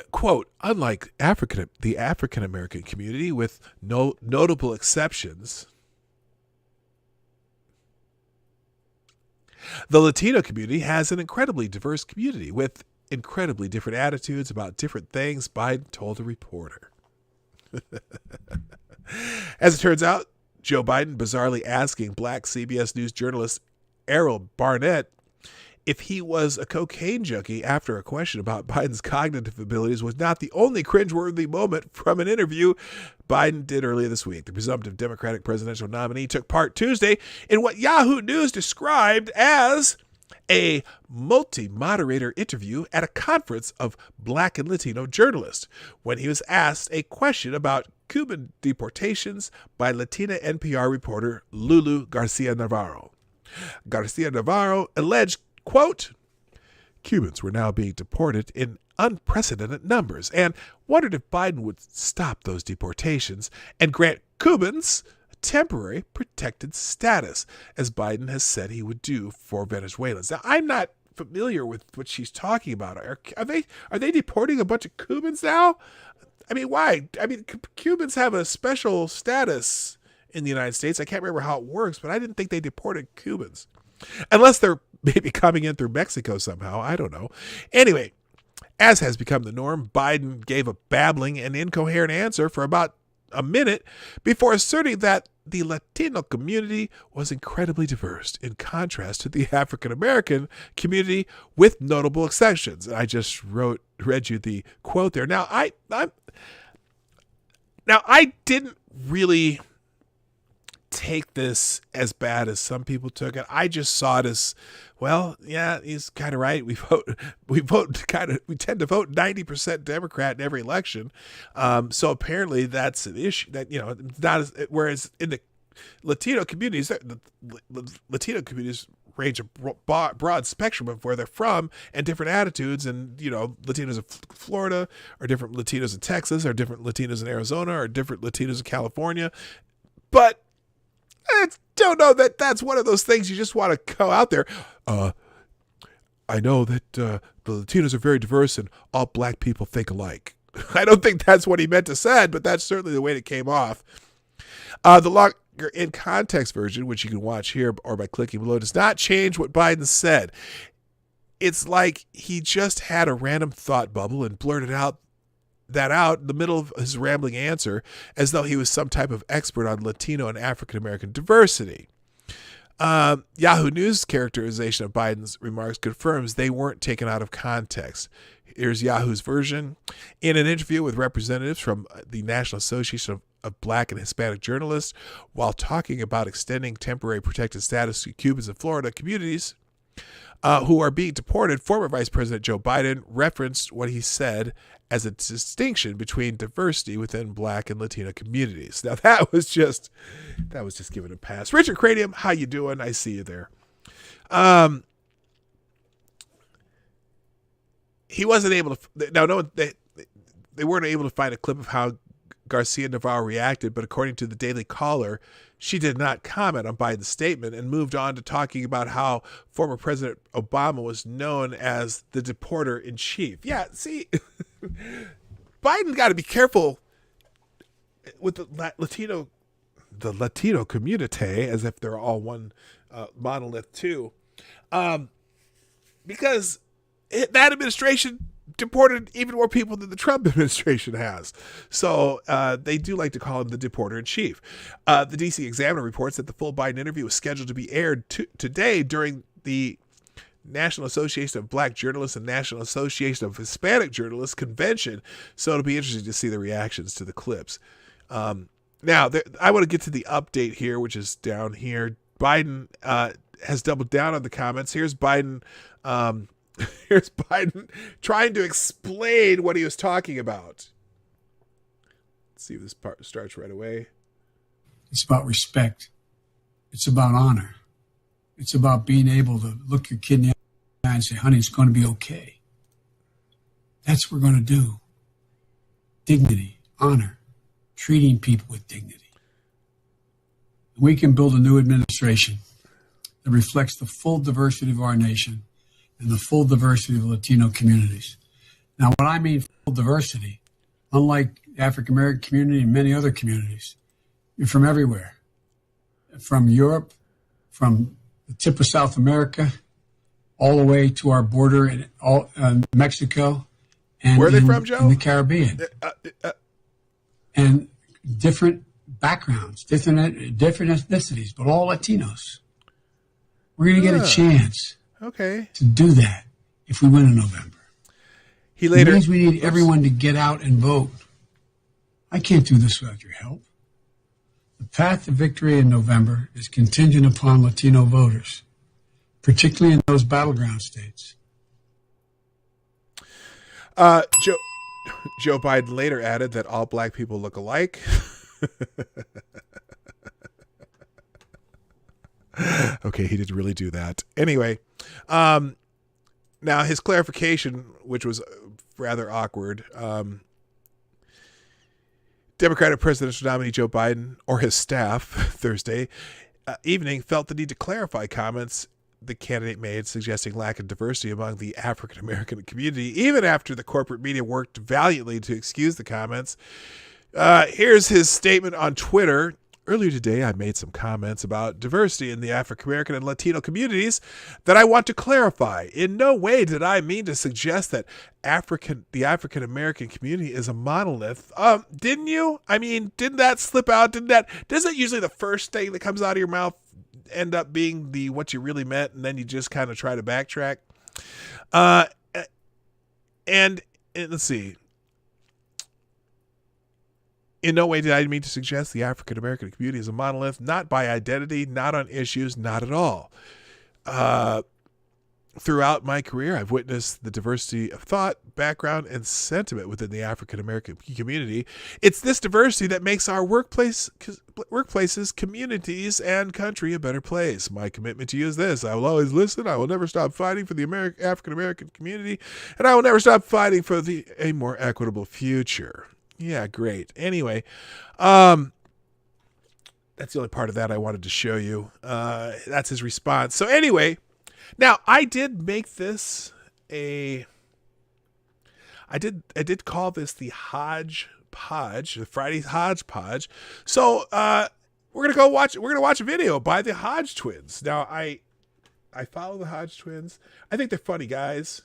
quote, unlike the African-American community, with no notable exceptions, the Latino community has an incredibly diverse community with incredibly different attitudes about different things, Biden told a reporter. As it turns out, Joe Biden bizarrely asking black CBS News journalist Errol Barnett if he was a cocaine junkie after a question about Biden's cognitive abilities was not the only cringeworthy moment from an interview Biden did earlier this week. The presumptive Democratic presidential nominee took part Tuesday in what Yahoo News described as a multi-moderator interview at a conference of black and Latino journalists when he was asked a question about Cuban deportations by Latina NPR reporter Lulu Garcia Navarro. Garcia Navarro alleged, quote, Cubans were now being deported in unprecedented numbers and wondered if Biden would stop those deportations and grant Cubans temporary protected status, as Biden has said he would do for Venezuelans. Now, I'm not familiar with what she's talking about. Are they deporting a bunch of Cubans now? I mean, why? I mean, Cubans have a special status in the United States. I can't remember how it works, but I didn't think they deported Cubans. Unless they're maybe coming in through Mexico somehow. I don't know. Anyway, as has become the norm, Biden gave a babbling and incoherent answer for about a minute before asserting that the Latino community was incredibly diverse in contrast to the African-American community with notable exceptions. And I just read you the quote there. Now, I didn't really take this as bad as some people took it. I just saw it as, well, yeah, he's kind of right. We tend to vote 90% Democrat in every election. So apparently that's an issue that, not as, whereas in the Latino communities, the Latino communities range a broad spectrum of where they're from and different attitudes. And, Latinos in Florida are different Latinos in Texas, are different Latinos in Arizona, are different Latinos in California. But I don't know that that's one of those things you just want to go out there. I know that the Latinos are very diverse and all black people think alike. I don't think that's what he meant to say, but that's certainly the way it came off. The longer in context version, which you can watch here or by clicking below, does not change what Biden said. It's like he just had a random thought bubble and blurted out in the middle of his rambling answer as though he was some type of expert on Latino and African-American diversity. Yahoo News' characterization of Biden's remarks confirms they weren't taken out of context. Here's Yahoo's version. In an interview with representatives from the National Association of Black and Hispanic Journalists, while talking about extending temporary protected status to Cubans in Florida communities who are being deported, former Vice President Joe Biden referenced what he said as a distinction between diversity within black and Latino communities. Now that was just given a pass. Richard Cranium, how you doing? I see you there. He wasn't able to. They weren't able to find a clip of how Garcia Navarro reacted, but according to the Daily Caller, she did not comment on Biden's statement and moved on to talking about how former President Obama was known as the deporter in chief. Yeah, see, Biden got to be careful with the Latino the Latino community, as if they're all one monolith too, because that administration deported even more people than the Trump administration has. So they do like to call him the deporter in chief. The DC Examiner reports that the full Biden interview was scheduled to be aired today during the National Association of Black Journalists and National Association of Hispanic Journalists convention. So it'll be interesting to see the reactions to the clips. Now, I want to get to the update here, which is down here. Biden has doubled down on the comments. Here's Biden. Here's Biden trying to explain what he was talking about. Let's see if this part starts right away. It's about respect. It's about honor. It's about being able to look your kid in the eye and say, honey, it's going to be okay. That's what we're going to do. Dignity, honor, treating people with dignity. We can build a new administration that reflects the full diversity of our nation and the full diversity of Latino communities. Now, when I mean full diversity, unlike the African-American community and many other communities, you're from everywhere. From Europe, from the tip of South America, all the way to our border in Mexico, and where are they from, Joe? In the Caribbean. And different backgrounds, different ethnicities, but all Latinos. We're going to get a chance to do that if we win in November. It means we need everyone to get out and vote. I can't do this without your help. The path to victory in November is contingent upon Latino voters, particularly in those battleground states. Joe Biden later added that all black people look alike. Okay, he didn't really do that. Anyway, now his clarification, which was rather awkward, Democratic presidential nominee Joe Biden, or his staff, Thursday evening, felt the need to clarify comments the candidate made suggesting lack of diversity among the African-American community, even after the corporate media worked valiantly to excuse the comments. Here's his statement on Twitter. Earlier today, I made some comments about diversity in the African-American and Latino communities that I want to clarify. In no way did I mean to suggest that the African-American community is a monolith. Didn't you? I mean, didn't that slip out? Doesn't usually the first thing that comes out of your mouth end up being what you really meant, and then you just kind of try to backtrack? And let's see. In no way did I mean to suggest the African-American community is a monolith, not by identity, not on issues, not at all. Throughout my career, I've witnessed the diversity of thought, background, and sentiment within the African-American community. It's this diversity that makes our workplaces, communities, and country a better place. My commitment to you is this: I will always listen. I will never stop fighting for the African-American community, and I will never stop fighting for a more equitable future. Yeah, great. Anyway, that's the only part of that I wanted to show you. That's his response. So anyway, now I did make this I did call this the Hodge Podge, the Friday's Hodge Podge. So we're gonna watch a video by the Hodge twins. Now I follow the Hodge twins. I think they're funny guys.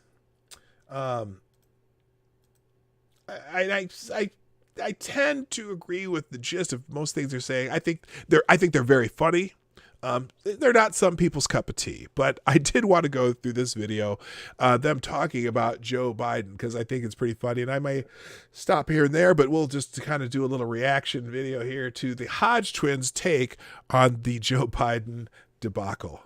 I tend to agree with the gist of most things they're saying. I think they're very funny. They're not some people's cup of tea, but I did want to go through this video, them talking about Joe Biden, because I think it's pretty funny, and I may stop here and there, but we'll just kind of do a little reaction video here to the Hodge twins' take on the Joe Biden debacle.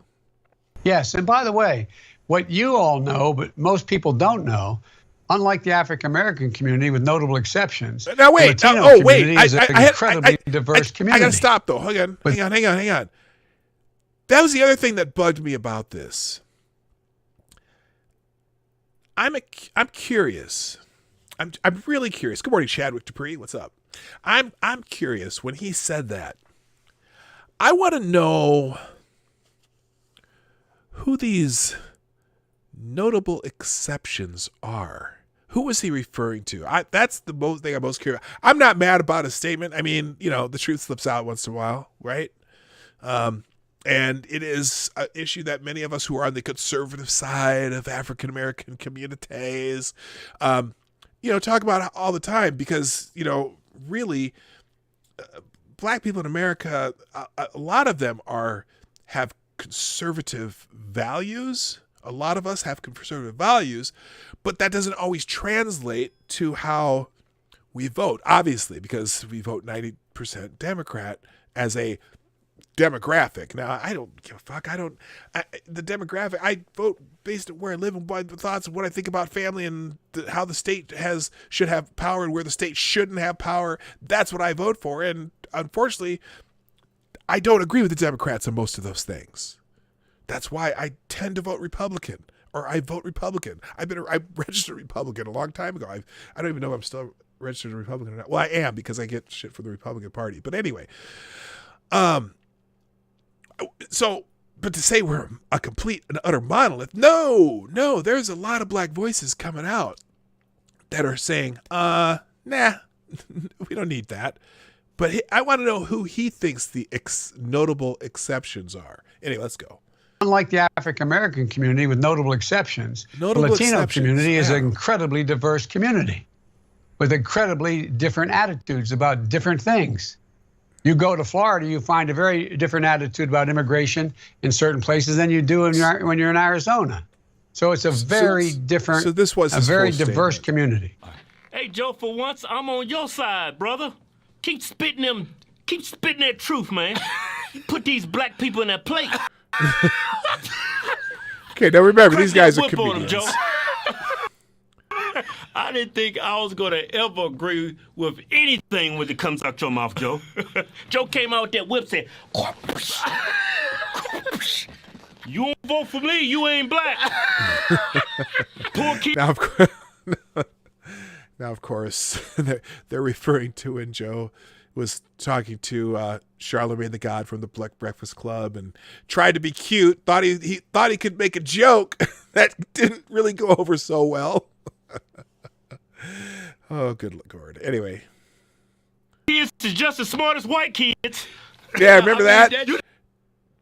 Yes, and by the way, what you all know, but most people don't know, unlike the African-American community, with notable exceptions, now wait, the Latino community is an incredibly diverse community. I gotta stop though. Hang on. That was the other thing that bugged me about this. I'm curious. I'm really curious. Good morning, Chadwick Dupree. What's up? I'm curious. When he said that, I want to know who these notable exceptions are. Who was he referring to? That's the most thing I'm most curious. I'm not mad about his statement. I mean, the truth slips out once in a while, right? And it is an issue that many of us who are on the conservative side of African American communities, talk about all the time because, really, black people in America, a lot of them have conservative values. A lot of us have conservative values, but that doesn't always translate to how we vote, obviously, because we vote 90% Democrat as a demographic. Now, I don't give a fuck. The demographic, I vote based on where I live and by the thoughts of what I think about family and how the state should have power and where the state shouldn't have power. That's what I vote for. And unfortunately, I don't agree with the Democrats on most of those things. That's why I tend to vote Republican, or I vote Republican. I registered Republican a long time ago. I don't even know if I'm still registered a Republican or not. Well, I am because I get shit from the Republican Party. But anyway, but to say we're a complete and utter monolith, no, there's a lot of black voices coming out that are saying, nah, we don't need that. But I want to know who he thinks the notable exceptions are. Anyway, let's go. Unlike the African-American community, with notable exceptions, the Latino community is an incredibly diverse community with incredibly different attitudes about different things. You go to Florida, you find a very different attitude about immigration in certain places than you do when you're in Arizona. So it's a very different, so this was a very diverse community. Hey, Joe, for once, I'm on your side, brother. Keep spitting that truth, man. Put these black people in that plate. Okay, now remember, these guys are comedians. Joe. I didn't think I was going to ever agree with anything when it comes out your mouth, Joe. Joe came out with that whip saying, you won't vote for me, you ain't black. Poor kid. Now, of course, they're referring to when Joe was talking to Charlemagne the God from the Black Breakfast Club and tried to be cute. Thought he thought he could make a joke that didn't really go over so well. Oh, good Lord. Anyway. Kids is just as smart as white kids. Yeah, remember that?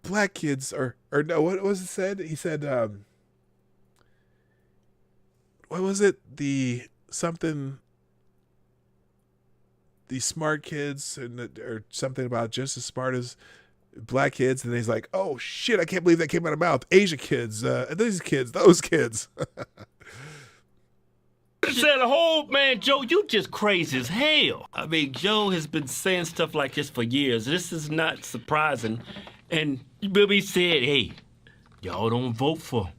Black kids are no, what was it said? He said, what was it? The smart kids or something about just as smart as black kids. And he's like, oh shit, I can't believe that came out of my mouth. Asia kids, those kids. Said the whole man, Joe, you just crazy as hell. I mean, Joe has been saying stuff like this for years. This is not surprising. And Billy said, hey, y'all don't vote for,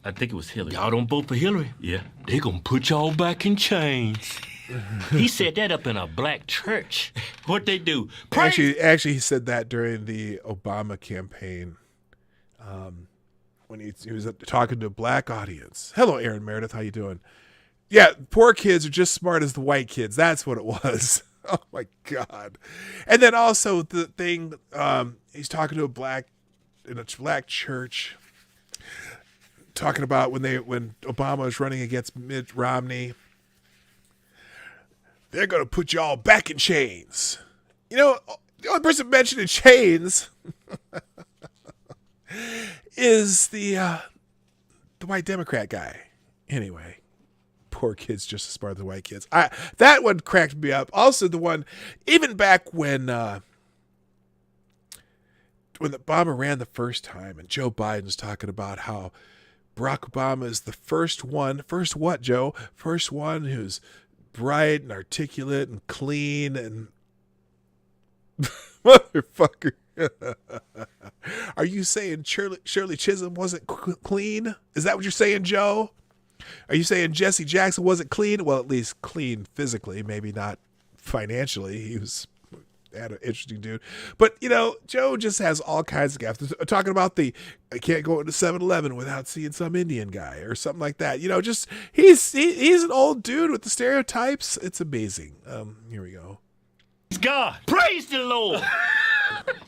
I think it was Hillary. Y'all don't vote for Hillary? Yeah. They gonna put y'all back in chains. He said that up in a black church. What they do? Actually, he said that during the Obama campaign. When he was talking to a black audience. Hello, Aaron Meredith. How you doing? Yeah, poor kids are just smart as the white kids. That's what it was. Oh my God. And then also the thing, he's talking to a black church, talking about when Obama was running against Mitt Romney. They're going to put y'all back in chains. You know, the only person mentioned in chains is the white Democrat guy. Anyway. Poor kids just as smart as the white kids. That one cracked me up. Also the one, even back when Obama ran the first time and Joe Biden's talking about how Barack Obama is the first one who's bright and articulate and clean and motherfucker. Are you saying Shirley Chisholm wasn't clean? Is that what you're saying, Joe? Are you saying Jesse Jackson wasn't clean? Well, at least clean physically, maybe not financially. He was an interesting dude. But, Joe just has all kinds of gaps. Talking about I can't go into 7-Eleven without seeing some Indian guy or something like that. Just he's an old dude with the stereotypes. It's amazing. Here we go. God, praise the Lord.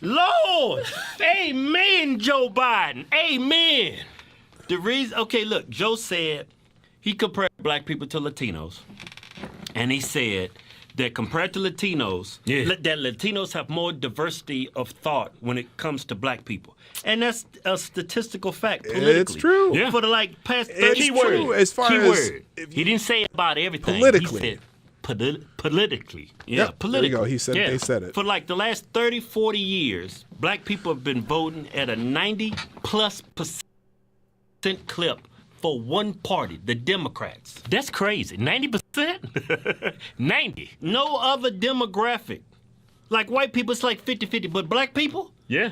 Lord, amen, Joe Biden, amen. The reason, okay, look, Joe said he compared black people to Latinos, and he said that compared to Latinos, that Latinos have more diversity of thought when it comes to black people. And that's a statistical fact politically. It's true. Yeah. For the past 30 It's true as far as... He didn't say about everything. Politically. He said politically. Yeah, Yep, politically. there you go. He said, They said it. For the last 30, 40 years, black people have been voting at a 90+% clip for one party, the Democrats. That's crazy. 90%? 90. No other demographic. Like white people, it's like 50-50, but black people? Yeah.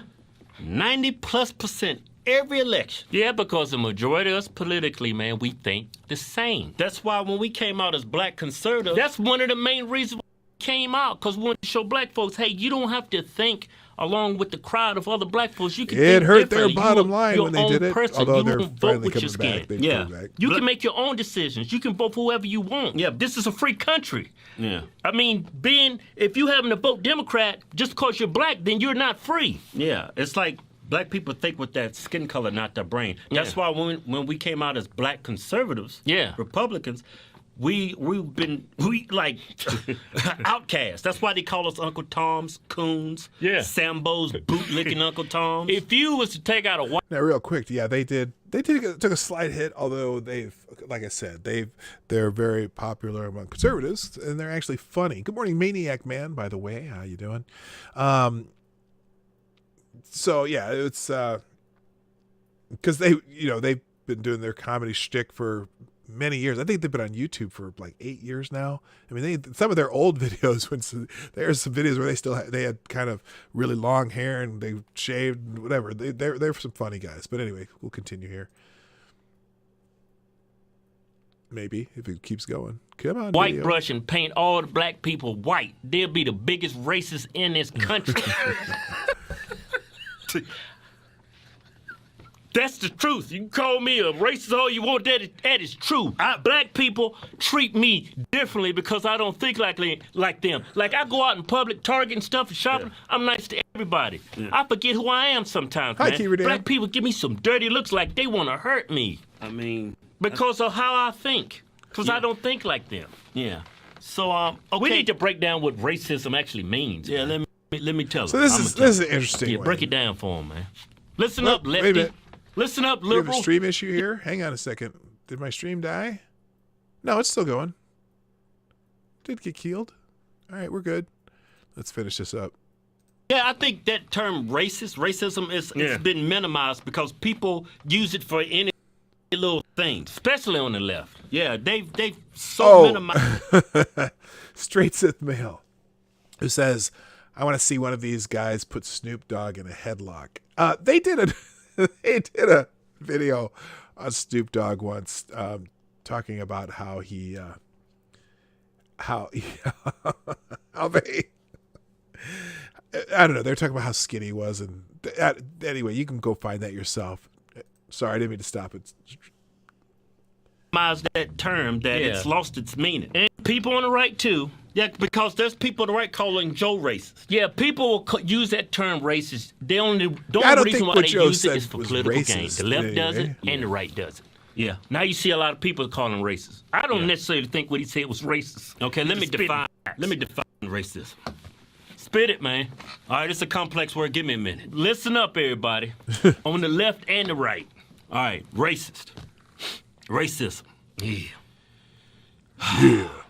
90+% every election. Yeah, because the majority of us politically, man, we think the same. That's why when we came out as black conservatives, that's one of the main reasons why we came out, because we wanted to show black folks, hey, you don't have to think along with the crowd of other black folks. You can think hurt their differently. bottom line when they did it, although you they're don't vote finally with your coming skin. back. They pulled back. You can make your own decisions. You can vote for whoever you want. Yeah, this is a free country. Yeah. I mean, if you happen to vote Democrat just because you're black, then you're not free. Yeah, it's like black people think with that skin color, not their brain. That's why when we came out as black conservatives, Republicans, we like outcasts. That's why they call us Uncle Toms, coons, Sambo's, bootlicking Uncle Toms. If you was to take out a white... Now, real quick, they took a slight hit, although like I said, they're very popular among conservatives, and they're actually funny. Good morning, Maniac Man, by the way. How you doing? So yeah, it's because they've been doing their comedy shtick for many years. I think they've been on YouTube for like 8 years now. I mean, some of their old videos, there's some videos where they had kind of really long hair and they shaved and whatever. They're some funny guys. But anyway, we'll continue here. Maybe if it keeps going. Come on, white video. brush and paint all the black people white. They'll be the biggest racists in this country. That's the truth. You can call me a racist all you want. That is true. Black people treat me differently because I don't think like them. Like I go out in public, Target and stuff and shopping. I'm nice to everybody. I forget who I am sometimes, man. Black people give me some dirty looks like they want to hurt me. I mean, because of how I think. Because I don't think like them. Yeah. So okay. We need to break down what racism actually means. Yeah. Man. Let me tell you. So this is an interesting. Yeah, break it down for him, man. Listen up, lefty. Wait a minute. Listen up, liberal. We have a stream issue here. Hang on a second. Did my stream die? No, it's still going. Did get killed. All right, we're good. Let's finish this up. Yeah, I think that term racism it's been minimized because people use it for any little thing, especially on the left. Yeah, they've minimized. Straight Sith Mail, who says, I want to see one of these guys put Snoop Dogg in a headlock. They did a video on Snoop Dogg once, talking about how they, I don't know, they're talking about how skinny he was, and anyway, you can go find that yourself. Sorry, I didn't mean to stop it. That term that it's lost its meaning. And people on the right too. Yeah, because there's people on the right calling Joe racist. Yeah, people will use that term racist. The only reason why they use it is for political gain. The left does it and the right does it. Yeah. Now you see a lot of people calling him racist. I don't necessarily think what he said was racist. Okay, let me define racism. Spit it, man. All right, it's a complex word. Give me a minute. Listen up, everybody. On the left and the right. All right, racist. Racism. Yeah.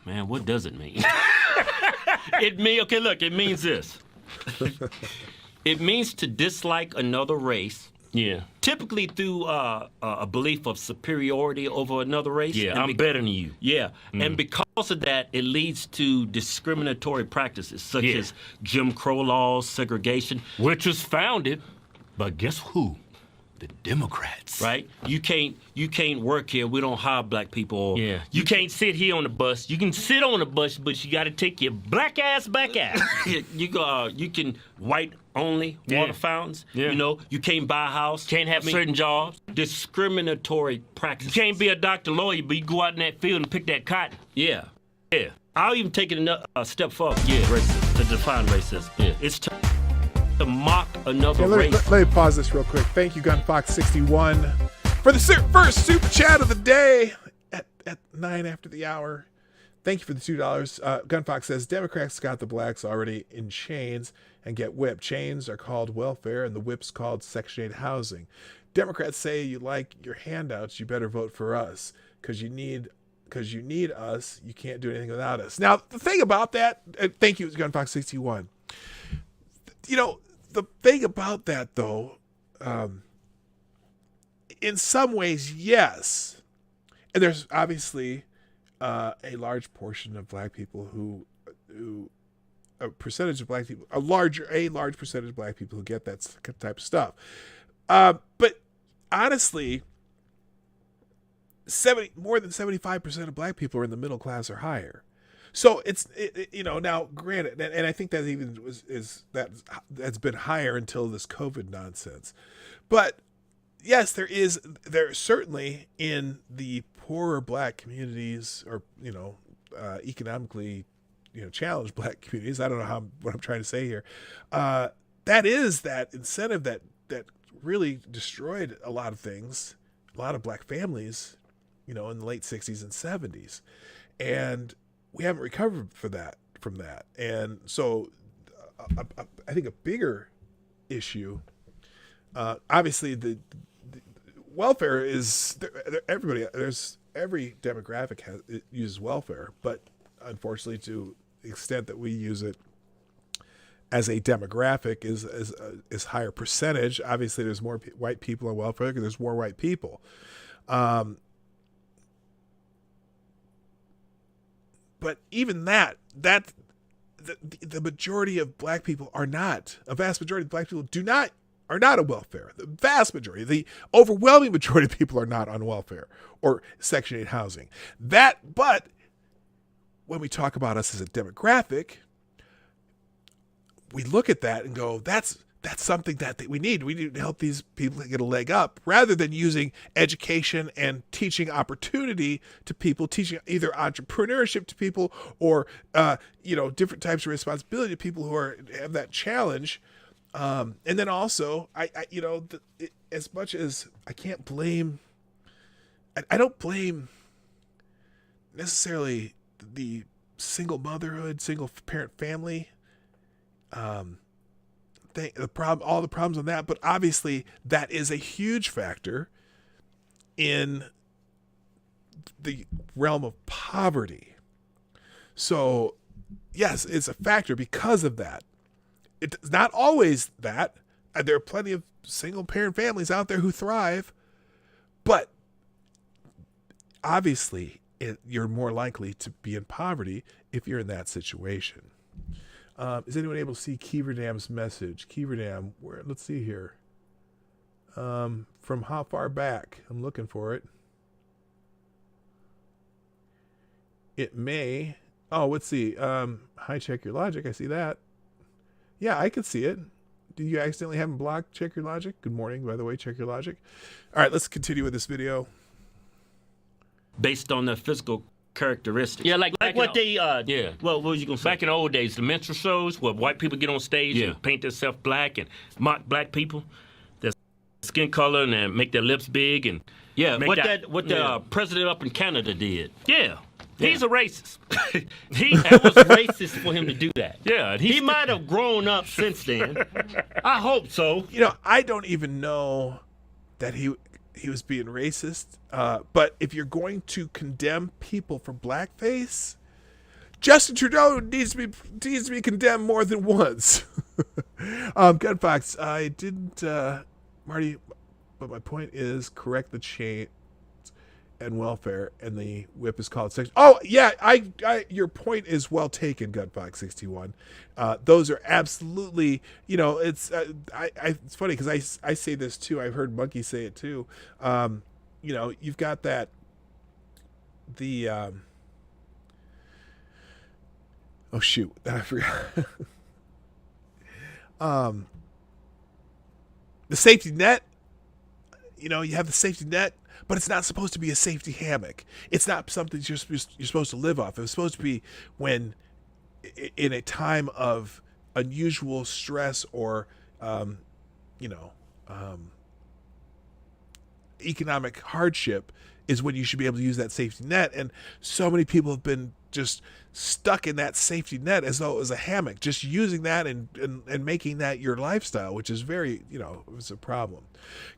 Man, what does it mean? It means this. It means to dislike another race. Yeah. Typically through a belief of superiority over another race. Yeah, I'm better than you. Yeah. And because of that, it leads to discriminatory practices such as Jim Crow laws, segregation, which was founded by guess who? The Democrats. Right? You can't work here. We don't hire black people. Yeah. You can't sit here on the bus. You can sit on the bus, but you got to take your black ass back out. You can white only water fountains. Yeah. You know, you can't buy a house. Can't have certain jobs. Discriminatory practices. You can't be a doctor, lawyer, but you go out in that field and pick that cotton. Yeah. Yeah. I'll even take it a step further. Yeah. Racism. To define racism. Yeah. It's to mock another race. Let me pause this real quick. Thank you, GunFox61, for the first super chat of the day at at 9 after the hour. Thank you for the $2. Gunfox says, Democrats got the blacks already in chains and get whipped. Chains are called welfare and the whips called Section 8 housing. Democrats say you like your handouts, you better vote for us because you need us. You can't do anything without us. Now, the thing about that, thank you, Gunfox 61. You know, the thing about that, though, in some ways, yes. And there's obviously a large portion of black people who a percentage of black people, a large percentage of black people who get that type of stuff. But honestly, more than 75% of black people are in the middle class or higher. So it's now granted, and I think that even that's been higher until this COVID nonsense. But yes, there certainly in the poorer black communities or economically challenged black communities. I don't know what I'm trying to say here. That is that incentive that really destroyed a lot of things, a lot of black families, in the late 60s and 70s, and we haven't recovered from that. And so I think a bigger issue, obviously the welfare is everybody. Every demographic uses welfare, but unfortunately, to the extent that we use it as a demographic is higher percentage. Obviously, there's more white people on welfare because there's more white people. But even that the majority of black people are not. A vast majority of black people are not on welfare. The vast majority, the overwhelming majority of people are not on welfare or Section 8 housing. But when we talk about us as a demographic, we look at that and go, that's something that we need. We need to help these people get a leg up rather than using education and teaching opportunity to people, teaching either entrepreneurship to people or, different types of responsibility to people who have that challenge. And then also, as much as I can't blame, I don't blame necessarily the single motherhood, single parent family, all the problems on that, but obviously that is a huge factor in the realm of poverty. So yes, it's a factor because of that. It's not always that. There are plenty of single parent families out there who thrive, but obviously you're more likely to be in poverty if you're in that situation. Is anyone able to see Keeverdam's message? Keeverdam, where? Let's see here. From how far back? I'm looking for it. It may. Oh, let's see. Hi, Check Your Logic. I see that. Yeah, I can see it. Did you accidentally have him blocked? Check Your Logic. Good morning, by the way. Check Your Logic. All right, let's continue with this video. Based on their physical characteristics. Yeah, like what they, yeah. Well, what was you going to say? Back in the old days, the minstrel shows where white people get on stage and paint themselves black and mock black people, their skin color, and make their lips big. And what the president up in Canada did. Yeah. He's a racist. It was racist for him to do that. Yeah. He might have grown up since then. I hope so. I don't even know that he was being racist. But if you're going to condemn people for blackface, Justin Trudeau needs to be condemned more than once. Gunfox, I didn't, Marty, but my point is correct the chain and welfare, and the whip is called section. Oh yeah, I your point is well taken, Gunfox 61. Those are absolutely, it's it's funny because I say this too. I've heard Monkey say it too. You've got that oh shoot, I forgot. The safety net. You have the safety net, but it's not supposed to be a safety hammock. It's not something you're supposed to live off. It was supposed to be when, in a time of unusual stress or, economic hardship is when you should be able to use that safety net. And so many people have been just stuck in that safety net as though it was a hammock, just using that and making that your lifestyle, which is very, it's a problem.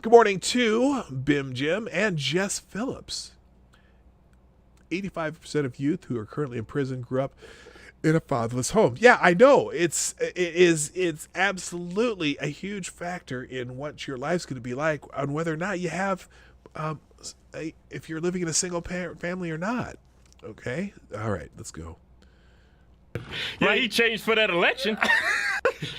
Good morning to Bim Jim and Jess Phillips. 85% of youth who are currently in prison grew up in a fatherless home. Yeah, I know. It's absolutely a huge factor in what your life's going to be like, on whether or not you have, if you're living in a single parent family or not. Okay. All right, let's go. Yeah, he changed for that election.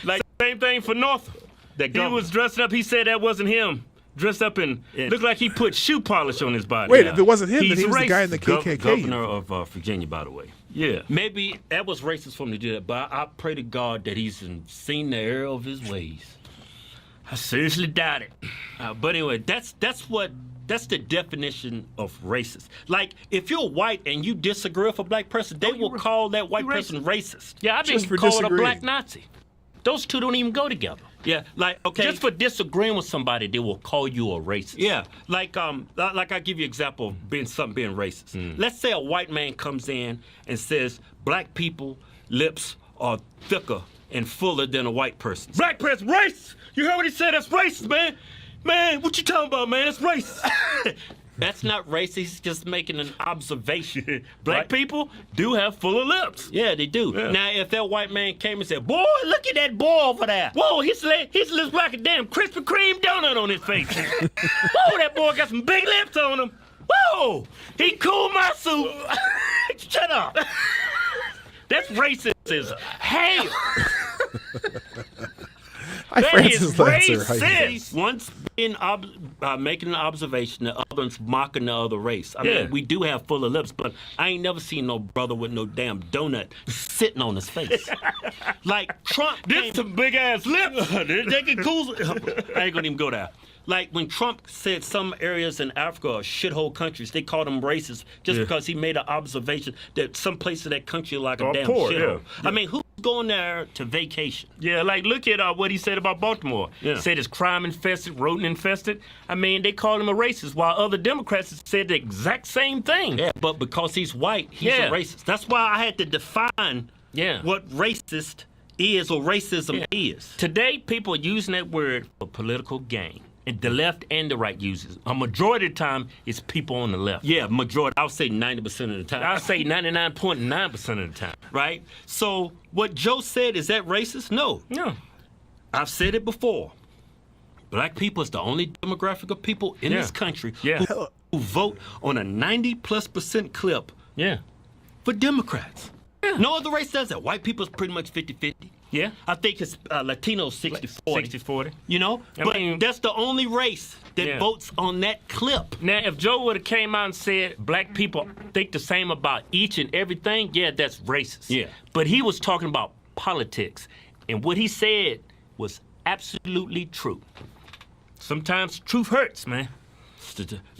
Like same thing for Northam. He was dressed up. He said that wasn't him. Dressed up in, looked like he put shoe polish on his body. Wait, if it wasn't him, then he was the guy in the KKK. Governor of Virginia, by the way. Yeah. Maybe that was racist for him to do that, but I pray to God that he's seen the error of his ways. I seriously doubt it. But anyway, that's the definition of racist. Like, if you're white and you disagree with a black person, they will call that white person racist. Yeah, I've been called a black Nazi. Those two don't even go together. Yeah, like, okay. Just for disagreeing with somebody, they will call you a racist. Yeah, like I give you an example of being racist. Let's say a white man comes in and says black people lips are thicker and fuller than a white person. Black person, racist! You heard what he said? That's racist, man. Man, what you talking about, man? That's racist. That's not racist. He's just making an observation. Black people do have fuller lips. Yeah, they do. Yeah. Now, if that white man came and said, boy, look at that boy over there. Whoa, his lips like a damn Krispy Kreme donut on his face. Whoa, that boy got some big lips on him. Whoa, he cooled my suit. Shut up. That's racist as hell. That is racist. Once being making an observation, the other's mocking the other race. I mean, we do have fuller lips, but I ain't never seen no brother with no damn donut sitting on his face. Like Trump. This some big ass lips. They can cool. I ain't gonna even go there. Like when Trump said some areas in Africa are shithole countries, they called them racist just because he made an observation that some places in that country are like a damn shithole. Yeah. I mean, who's going there to vacation? Yeah, like look at what he said about Baltimore. Yeah. Said it's crime infested, rodent infested. I mean, they called him a racist, while other Democrats said the exact same thing. Yeah, but because he's white, he's a racist. That's why I had to define what racist is or racism is. Today, people are using that word for political gain. And the left and the right uses. A majority of the time, it's people on the left. Yeah, majority. I'll say 90% of the time. I'll say 99.9% of the time, right? So what Joe said, is that racist? No. No. I've said it before. Black people is the only demographic of people in this country who vote on a 90+% clip for Democrats. Yeah. No other race does that. White people is pretty much 50-50. Yeah, I think it's Latinos 60-40. 60-40. You know, but that's the only race that votes on that clip. Now, if Joe would have came out and said black people think the same about each and everything, that's racist. Yeah. But he was talking about politics, and what he said was absolutely true. Sometimes truth hurts, man.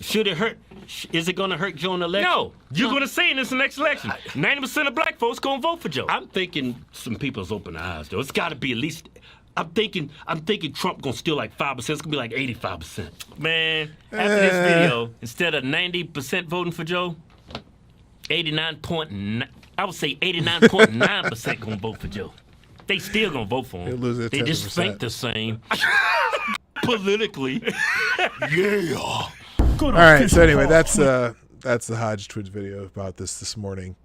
Should it hurt? Is it going to hurt Joe in the election? No. You're going to see in this next election. 90% of black folks going to vote for Joe. I'm thinking some people's open eyes, though. It's got to be at least. I'm thinking Trump going to steal like 5%. It's going to be like 85%. Man, after this video, instead of 90% voting for Joe, 89.9%, I would say 89.9% going to vote for Joe. They still going to vote for him. They just think the same. Politically. Yeah. All right, so anyway, that's the Hodge Twins video about this morning.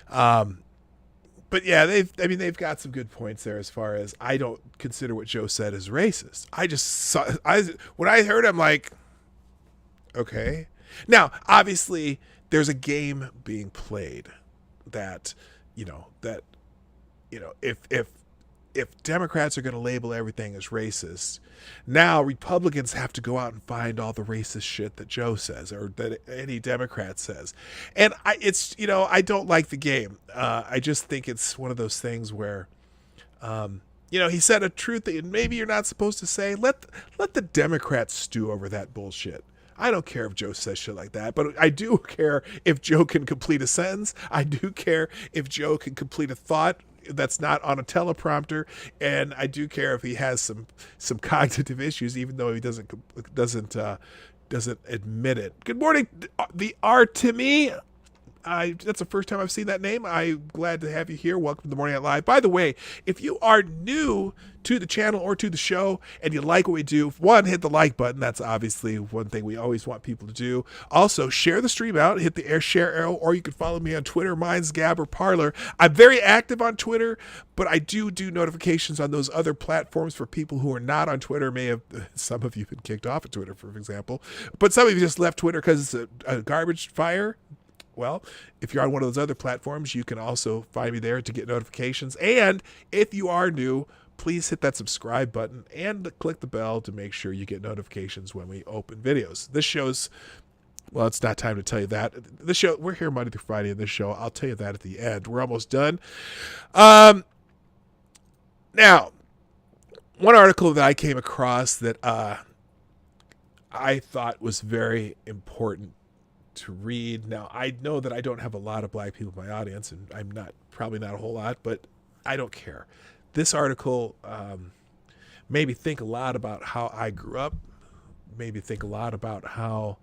But yeah, they've got some good points there as far as I don't consider what Joe said as racist. When I heard him, like, okay. Now, obviously, there's a game being played that if Democrats are going to label everything as racist, now Republicans have to go out and find all the racist shit that Joe says or that any Democrat says. And I don't like the game. I just think it's one of those things where, he said a truth that maybe you're not supposed to say. Let the Democrats stew over that bullshit. I don't care if Joe says shit like that, but I do care if Joe can complete a sentence. I do care if Joe can complete a thought that's not on a teleprompter, and I do care if he has some cognitive issues, even though he doesn't doesn't admit it. Good morning, the R to me. That's the first time I've seen that name. I'm glad to have you here. Welcome to the Morning Night Live. By the way, if you are new to the channel or to the show and you like what we do, one, hit the like button. That's obviously one thing we always want people to do. Also, share the stream out, hit the share arrow, or you can follow me on Twitter, Minds, Gab, or Parler. I'm very active on Twitter, but I do notifications on those other platforms for people who are not on Twitter. Some of you have been kicked off of Twitter, for example, but some of you just left Twitter because it's a garbage fire. Well, if you're on one of those other platforms, you can also find me there to get notifications. And if you are new, please hit that subscribe button and click the bell to make sure you get notifications when we open videos. This show's, well, it's not time to tell you that. This show, we're here Monday through Friday in this show. I'll tell you that at the end. We're almost done. Now, one article that I came across that I thought was very important to read. Now, I know that I don't have a lot of black people in my audience, and I'm probably not a whole lot, but I don't care. This article made me think a lot about how I grew up, made me think a lot about how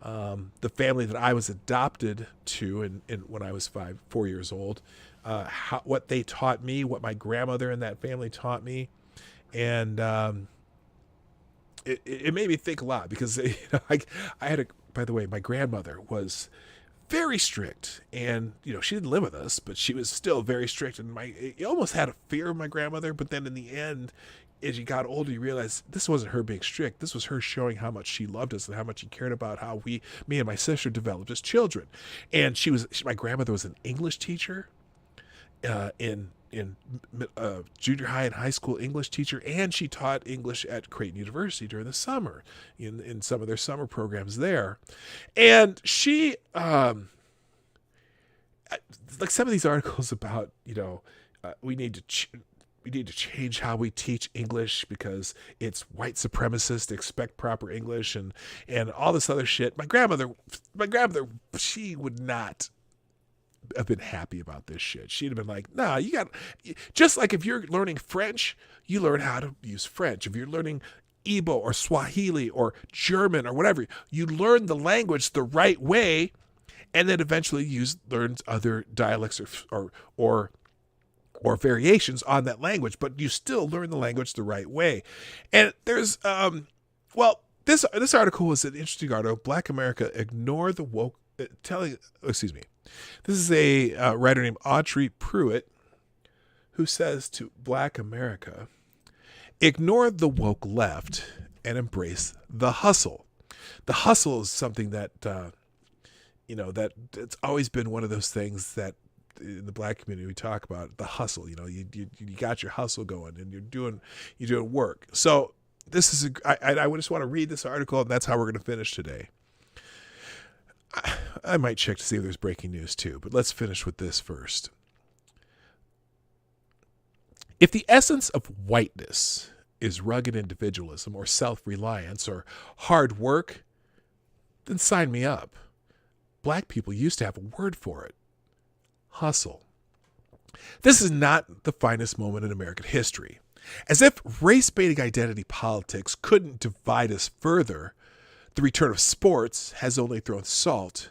the family that I was adopted to when I was 4 years old, what they taught me, what my grandmother and that family taught me, and it made me think a lot because I had by the way, my grandmother was very strict, and she didn't live with us, but she was still very strict. And you almost had a fear of my grandmother, but then in the end, as you got older, you realized this wasn't her being strict. This was her showing how much she loved us and how much she cared about how me and my sister developed as children. And my grandmother was an English teacher, in junior high and high school English teacher, and she taught English at Creighton University during the summer in some of their summer programs there. And she like some of these articles about we need to change how we teach English because it's white supremacist to expect proper English and all this other shit. My grandmother, she would not have been happy about this shit. She'd have been like, nah, just like if you're learning French, you learn how to use French. If you're learning Igbo or Swahili or German or whatever, you learn the language the right way, and then eventually learn other dialects or variations on that language, but you still learn the language the right way. And there's this article was an interesting article. Black America ignore the woke This is a writer named Audrey Pruitt who says to Black America, ignore the woke left and embrace the hustle. The hustle is something that, that it's always been one of those things that in the black community we talk about, the hustle. You got your hustle going and you're doing work. So this is I just want to read this article, and that's how we're going to finish today. I might check to see if there's breaking news too, but let's finish with this first. If the essence of whiteness is rugged individualism or self-reliance or hard work, then sign me up. Black people used to have a word for it. Hustle. This is not the finest moment in American history. As if race-baiting identity politics couldn't divide us further, the return of sports has only thrown salt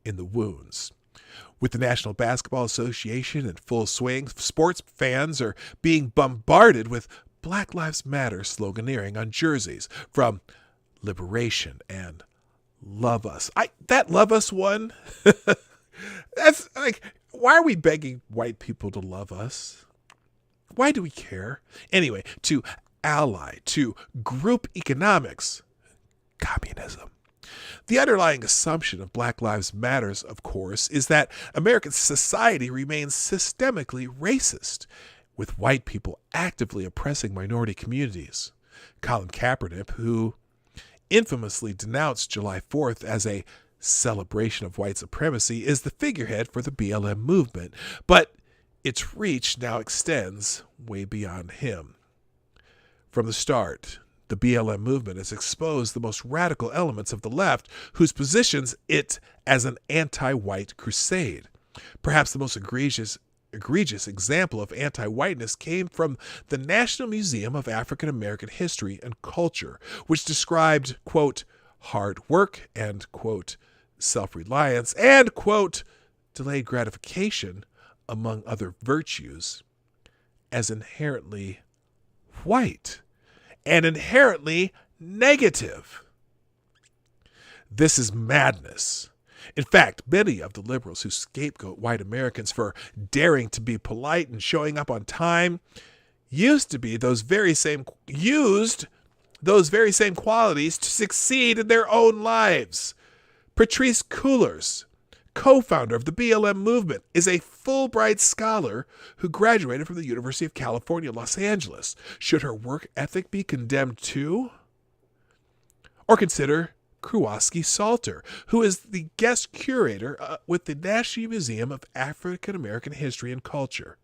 in the wounds. With the National Basketball Association in full swing, sports fans are being bombarded with Black Lives Matter sloganeering on jerseys from Liberation and Love Us. That Love Us one, that's like, why are we begging white people to love us? Why do we care? Anyway, to ally, to group economics, communism. The underlying assumption of Black Lives Matters, of course, is that American society remains systemically racist, with white people actively oppressing minority communities. Colin Kaepernick, who infamously denounced July 4th as a celebration of white supremacy, is the figurehead for the BLM movement, but its reach now extends way beyond him. From the start, the BLM movement has exposed the most radical elements of the left, whose positions it as an anti-white crusade. Perhaps the most egregious example of anti-whiteness came from the National Museum of African American History and Culture, which described, quote, hard work and, quote, self-reliance and, quote, delayed gratification, among other virtues, as inherently white and inherently negative. This is madness. In fact, many of the liberals who scapegoat white Americans for daring to be polite and showing up on time used those very same qualities to succeed in their own lives. Patrice Cullors, co-founder of the BLM movement, is a Fulbright scholar who graduated from the University of California, Los Angeles. Should her work ethic be condemned too? Or consider Kowalski Salter, who is the guest curator with the National Museum of African American History and Culture.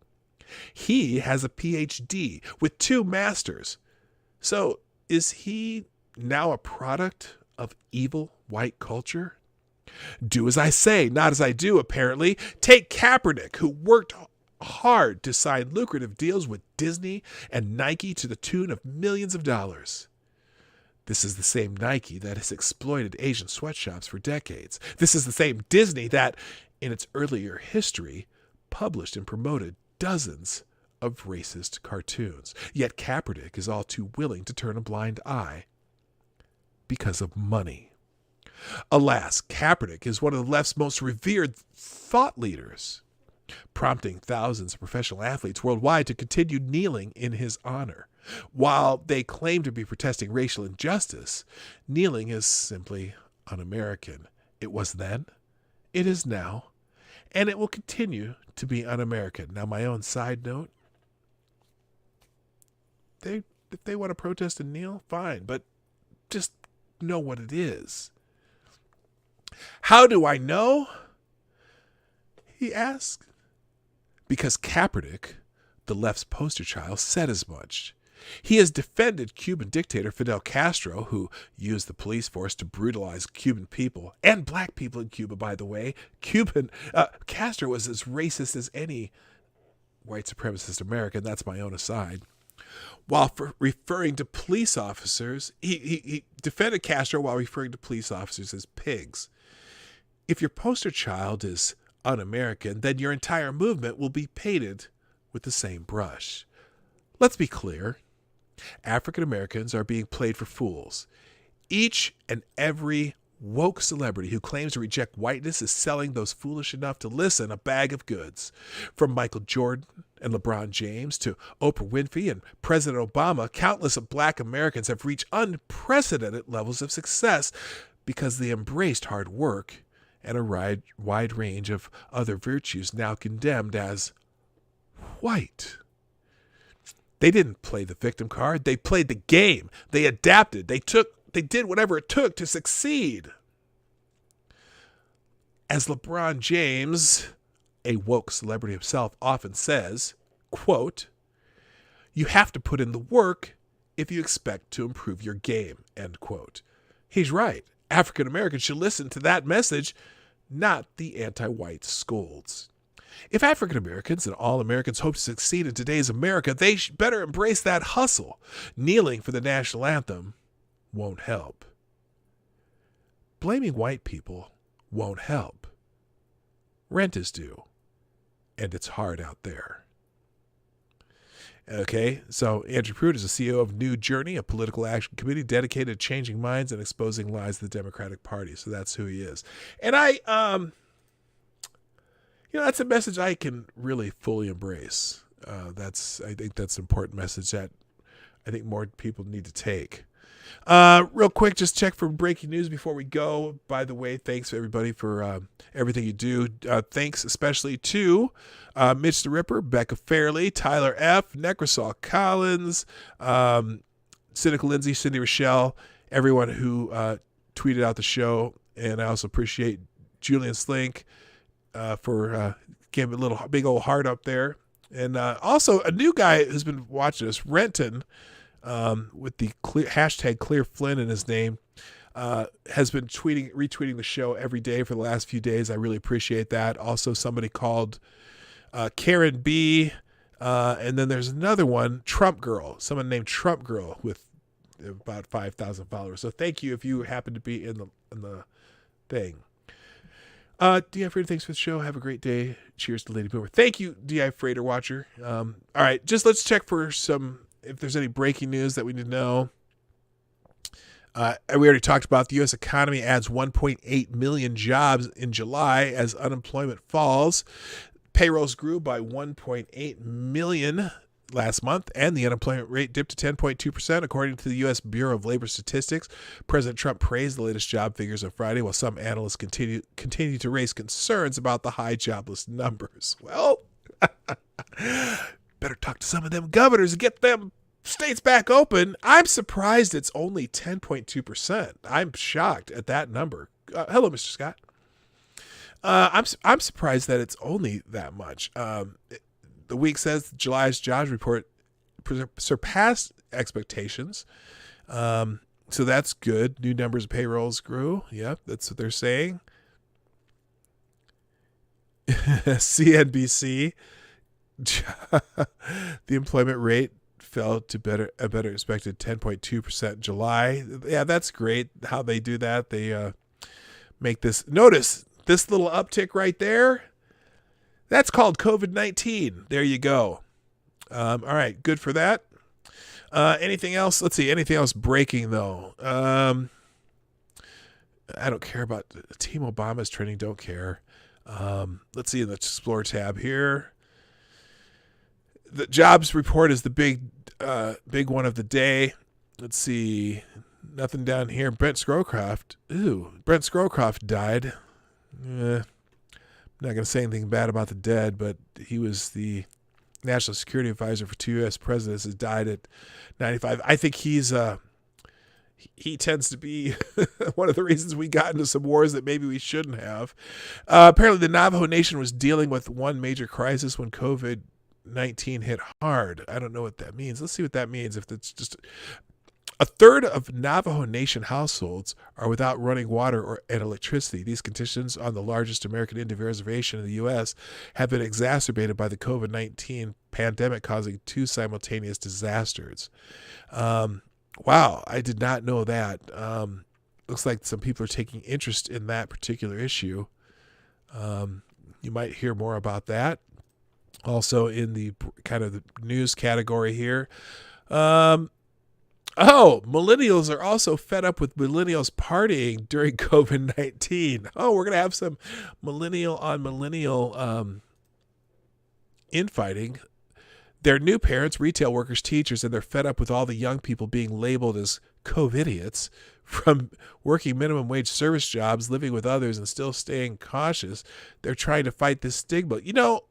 He has a PhD with 2 masters. So is he now a product of evil white culture? Do as I say, not as I do, apparently. Take Kaepernick, who worked hard to sign lucrative deals with Disney and Nike to the tune of millions of dollars. This is the same Nike that has exploited Asian sweatshops for decades. This is the same Disney that, in its earlier history, published and promoted dozens of racist cartoons. Yet Kaepernick is all too willing to turn a blind eye because of money. Alas, Kaepernick is one of the left's most revered thought leaders, prompting thousands of professional athletes worldwide to continue kneeling in his honor. While they claim to be protesting racial injustice, kneeling is simply un-American. It was then, it is now, and it will continue to be un-American. Now, my own side note, if they want to protest and kneel, fine, but just know what it is. How do I know? He asked. Because Kaepernick, the left's poster child, said as much. He has defended Cuban dictator Fidel Castro, who used the police force to brutalize Cuban people, and black people in Cuba, by the way. Castro was as racist as any white supremacist American. That's my own aside. While referring to police officers, he defended Castro while referring to police officers as pigs. If your poster child is un-American, then your entire movement will be painted with the same brush. Let's be clear. African Americans are being played for fools. Each and every woke celebrity who claims to reject whiteness is selling those foolish enough to listen a bag of goods. From Michael Jordan and LeBron James to Oprah Winfrey and President Obama, countless of black Americans have reached unprecedented levels of success because they embraced hard work and a wide range of other virtues now condemned as white. They didn't play the victim card. They played the game. They adapted. They did whatever it took to succeed. As LeBron James, a woke celebrity himself, often says, quote, "You have to put in the work if you expect to improve your game," end quote. He's right. African Americans should listen to that message, not the anti-white scolds. If African Americans and all Americans hope to succeed in today's America, they better embrace that hustle. Kneeling for the national anthem won't help. Blaming white people won't help. Rent is due, and it's hard out there. Okay, so Andrew Pruitt is the CEO of New Journey, a political action committee dedicated to changing minds and exposing lies of the Democratic Party. So that's who he is. And that's a message I can really fully embrace. I think that's an important message that I think more people need to take. Real quick, just check for breaking news before we go. By the way, thanks everybody for everything you do. Thanks especially to Mitch the Ripper, Becca Farley, Tyler F., Necrosol Collins, Cynical Lindsay, Cindy Rochelle, everyone who tweeted out the show. And I also appreciate Julian Slink for giving a little big old heart up there. And also a new guy who's been watching us, Renton, with the hashtag Clear Flynn in his name, has been retweeting the show every day for the last few days. I really appreciate that. Also, somebody called Karen B. And then there's another one, Trump Girl, someone named Trump Girl with about 5,000 followers. So thank you if you happen to be in the thing. DI Freighter, thanks for the show. Have a great day. Cheers to Lady Boomer. Thank you, DI Freighter Watcher. All right, just let's check for if there's any breaking news that we need to know. We already talked about the U.S. economy adds 1.8 million jobs in July as unemployment falls. Payrolls grew by 1.8 million last month, and the unemployment rate dipped to 10.2%, according to the U.S. Bureau of Labor Statistics. President Trump praised the latest job figures on Friday, while some analysts continue to raise concerns about the high jobless numbers. Well, better talk to some of them governors and get them states back open. I'm surprised it's only 10.2%. I'm shocked at that number. Hello, Mr. Scott. I'm surprised that it's only that much. The week says July's jobs report surpassed expectations. So that's good. New numbers of payrolls grew. Yep, that's what they're saying. CNBC, the employment rate fell to a better expected 10.2% in July. Yeah, that's great how they do that. They make this. Notice this little uptick right there. That's called COVID-19. There you go. All right, good for that. Anything else? Let's see. Anything else breaking, though? I don't care about Team Obama's trending. Don't care. Let's see in the Explore tab here. The jobs report is the big one of the day. Let's see. Nothing down here. Brent Scowcroft. Brent Scowcroft died. I'm not going to say anything bad about the dead, but he was the national security advisor for 2 U.S. presidents. Has died at 95. I think he tends to be one of the reasons we got into some wars that maybe we shouldn't have. Apparently, the Navajo Nation was dealing with one major crisis when COVID-19 hit hard. I don't know what that means. Let's see what that means. If it's just a third of Navajo Nation households are without running water and electricity. These conditions on the largest American Indian reservation in the U.S. have been exacerbated by the COVID-19 pandemic, causing 2 simultaneous disasters. Wow, I did not know that. Looks like some people are taking interest in that particular issue. You might hear more about that. Also in the kind of the news category here. Millennials are also fed up with millennials partying during COVID-19. We're going to have some millennial on millennial infighting. They're new parents, retail workers, teachers, and they're fed up with all the young people being labeled as COVID-idiots from working minimum wage service jobs, living with others, and still staying cautious. They're trying to fight this stigma. You know,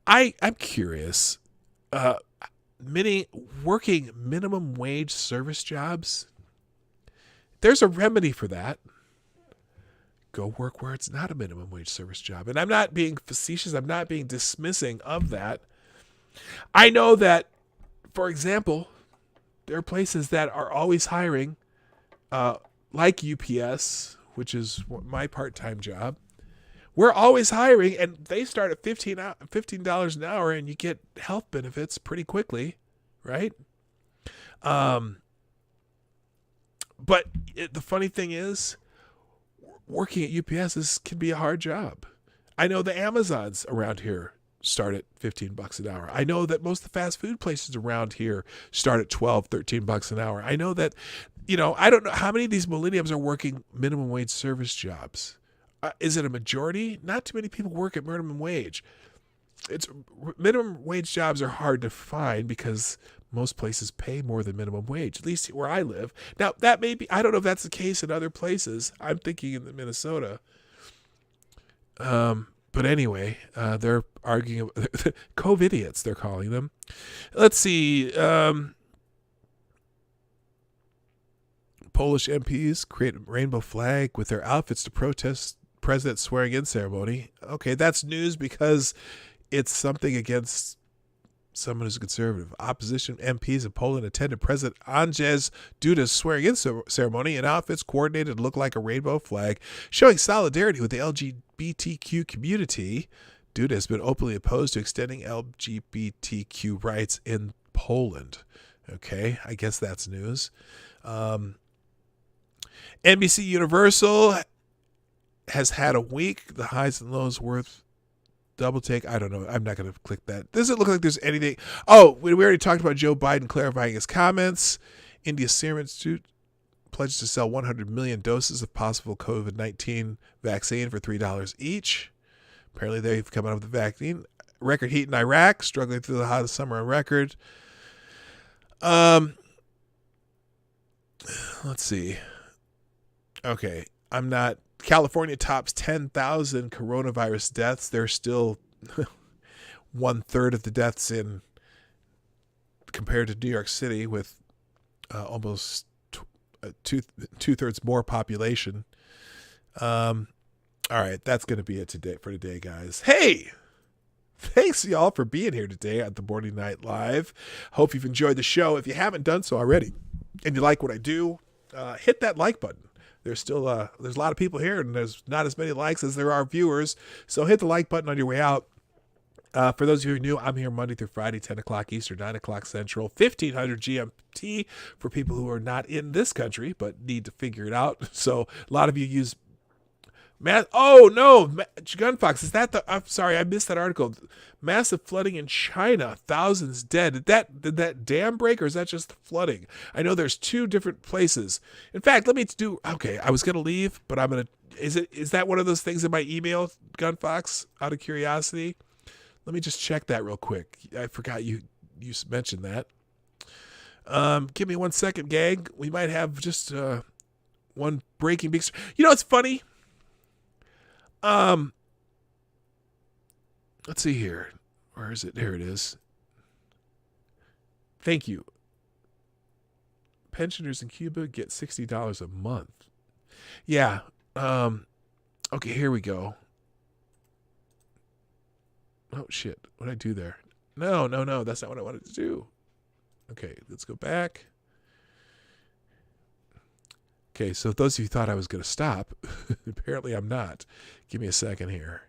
I'm curious. Many working minimum wage service jobs, there's a remedy for that. Go work where it's not a minimum wage service job. And I'm not being facetious. I'm not being dismissing of that. I know that, for example, there are places that are always hiring, like UPS, which is my part-time job. We're always hiring, and they start at $15 an hour, and you get health benefits pretty quickly, right? But the funny thing is, working at UPS can be a hard job. I know the Amazons around here start at $15 an hour. I know that most of the fast food places around here start at $12, $13 an hour. I know that, I don't know how many of these millennials are working minimum wage service jobs. Is it a majority? Not too many people work at minimum wage. Minimum wage jobs are hard to find because most places pay more than minimum wage, at least where I live. Now, that may be, I don't know if that's the case in other places. I'm thinking in Minnesota. But anyway, they're arguing, COVID-idiots, they're calling them. Let's see. Polish MPs create a rainbow flag with their outfits to protest president's swearing-in ceremony. Okay, that's news because it's something against someone who's conservative. Opposition MPs in Poland attended President Andrzej Duda's swearing-in ceremony in outfits coordinated to look like a rainbow flag, showing solidarity with the LGBTQ community. Duda has been openly opposed to extending LGBTQ rights in Poland. Okay, I guess that's news. NBC Universal has had a week. The highs and lows worth double take. I don't know. I'm not going to click that. Doesn't look like there's anything. Oh, we already talked about Joe Biden clarifying his comments. India Serum Institute pledges to sell 100 million doses of possible COVID-19 vaccine for $3 each. Apparently they've come out with the vaccine. Record heat in Iraq, struggling through the hottest summer on record. Let's see. Okay, California tops 10,000 coronavirus deaths. There's still 1/3 of the deaths compared to New York City, with almost two-thirds more population. All right, that's going to be it for today, guys. Hey, thanks y'all for being here today at the Morning Night Live. Hope you've enjoyed the show. If you haven't done so already and you like what I do, hit that like button. There's still there's a lot of people here, and there's not as many likes as there are viewers. So hit the like button on your way out. For those of you who are new, I'm here Monday through Friday, 10 o'clock Eastern, 9 o'clock Central, 1500 GMT for people who are not in this country but need to figure it out. So a lot of you use oh no, Gunfox, is that I'm sorry, I missed that article. Massive flooding in China, thousands dead. Did that dam break, or is that just flooding? I know there's two different places. In fact, okay, I was gonna leave, but is that one of those things in my email, Gunfox, out of curiosity? Let me just check that real quick. I forgot you mentioned that. Give me 1 second, gang. We might have just one breaking big. You know, it's funny. Let's see here. Where is it? Here it is. Thank you. Pensioners in Cuba get $60 a month. Yeah. Okay, here we go. Oh, shit. What did I do there? No. That's not what I wanted to do. Okay, let's go back. Okay, so if those of you thought I was going to stop, apparently I'm not. Give me a second here.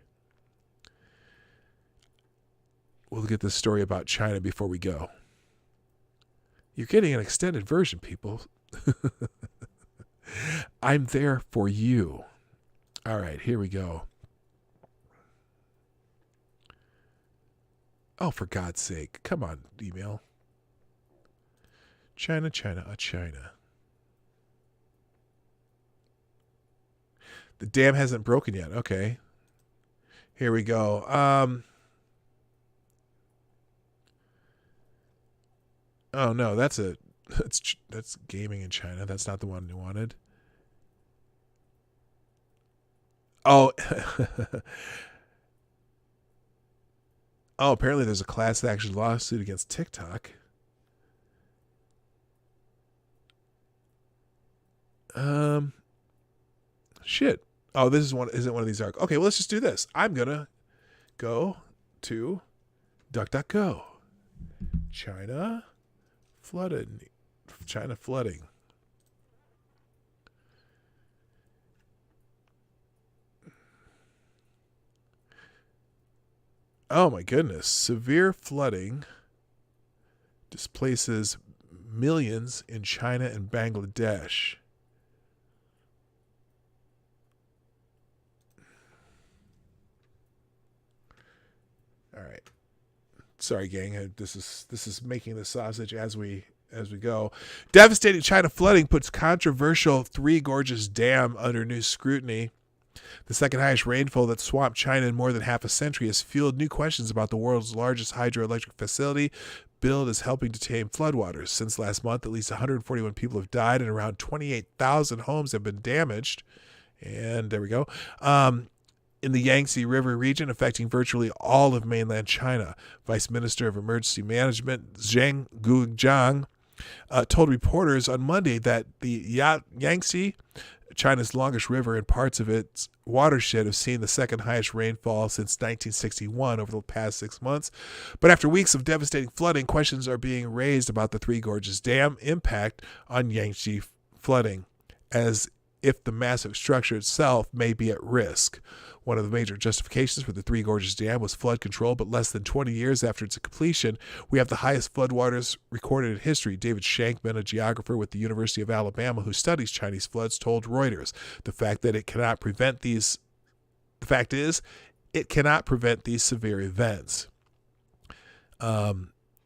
We'll get this story about China before we go. You're getting an extended version, people. I'm there for you. All right, here we go. Oh, for God's sake. Come on, email. China. The dam hasn't broken yet. Okay. Here we go. Oh no, that's gaming in China. That's not the one you wanted. Oh. Oh, apparently there's a class action lawsuit against TikTok. Shit. Oh, this isn't one of these articles. Okay, well, let's just do this. I'm gonna go to DuckDuckGo. China flooding. Oh my goodness. Severe flooding displaces millions in China and Bangladesh. All right. Sorry, gang. This is making the sausage as we go. Devastating China flooding puts controversial Three Gorges Dam under new scrutiny. The second highest rainfall that swamped China in more than half a century has fueled new questions about the world's largest hydroelectric facility build is helping to tame floodwaters. Since last month, at least 141 people have died and around 28,000 homes have been damaged. And there we go. In the Yangtze River region, affecting virtually all of mainland China. Vice Minister of Emergency Management Zhang Guojiang told reporters on Monday that the Yangtze, China's longest river, and parts of its watershed have seen the second highest rainfall since 1961 over the past 6 months. But after weeks of devastating flooding, questions are being raised about the Three Gorges Dam impact on Yangtze flooding, as if the massive structure itself may be at risk. One of the major justifications for the Three Gorges Dam was flood control, but less than 20 years after its completion, we have the highest floodwaters recorded in history. David Shankman, a geographer with the University of Alabama who studies Chinese floods, told Reuters. The fact is, it cannot prevent these severe events.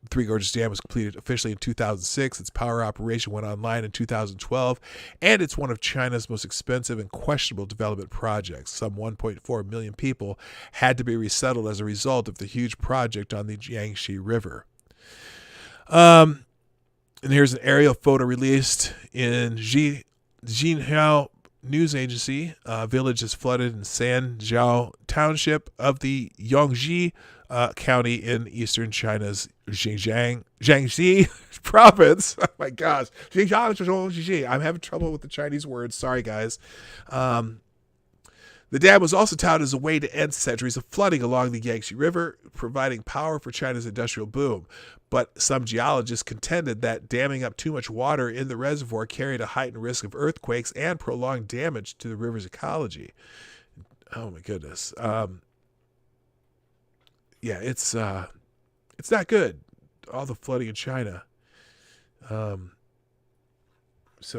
Three Gorges Dam was completed officially in 2006. Its power operation went online in 2012, and it's one of China's most expensive and questionable development projects. Some 1.4 million people had to be resettled as a result of the huge project on the Yangtze River. And here's an aerial photo released in Jinhao News Agency. Village is flooded in Sanjiao Township of the Yangtze County in eastern China's Jiangxi province. Oh my gosh. I'm having trouble with the Chinese words. Sorry, guys. The dam was also touted as a way to end centuries of flooding along the Yangtze River, providing power for China's industrial boom. But some geologists contended that damming up too much water in the reservoir carried a heightened risk of earthquakes and prolonged damage to the river's ecology. Oh my goodness. Yeah, it's not good. All the flooding in China. So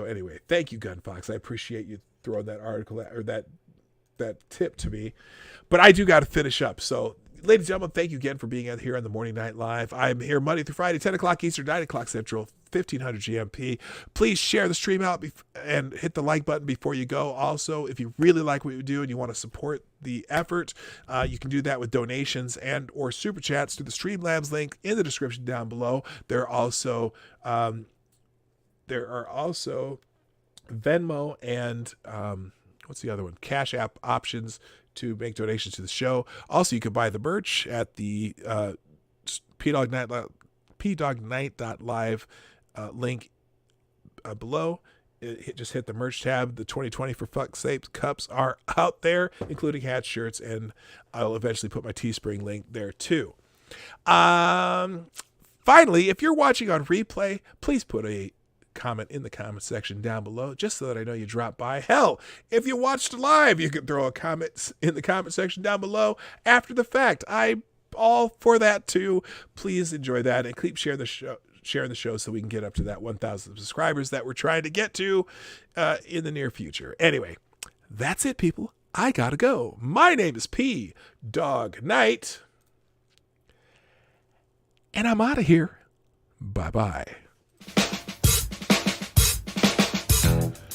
anyway, thank you, Gunfox. I appreciate you throwing that article or that tip to me. But I do got to finish up. So, ladies and gentlemen, thank you again for being here on the Morning Night Live. I'm here Monday through Friday, 10 o'clock Eastern, 9 o'clock Central, 1500 GMP. Please share the stream out and hit the like button before you go. Also, if you really like what we do and you want to support the effort, you can do that with donations and or super chats through the Streamlabs link in the description down below. There are also Venmo and what's the other one? Cash App options to make donations to the show. Also, you can buy the merch at the PDawg.live link below. Just hit the merch tab. The 2020 For Fuck's Sake cups are out there, including hats, shirts, and I'll eventually put my Teespring link there too. Finally, if you're watching on replay, please put a comment in the comment section down below just so that I know you dropped by. Hell, if you watched live, you can throw a comment in the comment section down below after the fact. I'm all for that too. Please enjoy that and keep sharing the show so we can get up to that 1,000 subscribers that we're trying to get to in the near future. Anyway, that's it, people. I gotta go. My name is PDawg Knight, and I'm out of here. Bye-bye.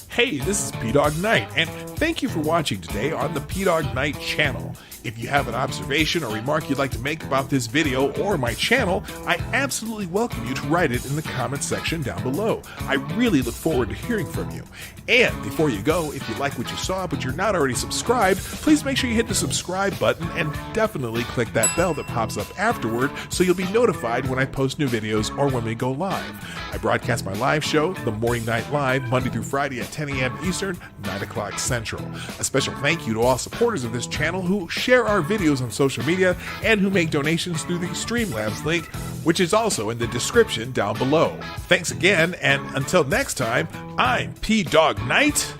Hey, this is PDawg Knight, and thank you for watching today on the PDawg Knight channel. If you have an observation or remark you'd like to make about this video or my channel, I absolutely welcome you to write it in the comment section down below. I really look forward to hearing from you. And before you go, if you like what you saw but you're not already subscribed, please make sure you hit the subscribe button and definitely click that bell that pops up afterward so you'll be notified when I post new videos or when we go live. I broadcast my live show, The Morning Night Live, Monday through Friday at 10 a.m. Eastern, 9 o'clock Central. A special thank you to all supporters of this channel who share our videos on social media and who make donations through the Streamlabs link, which is also in the description down below. Thanks again, and until next time, I'm PDawg Knight,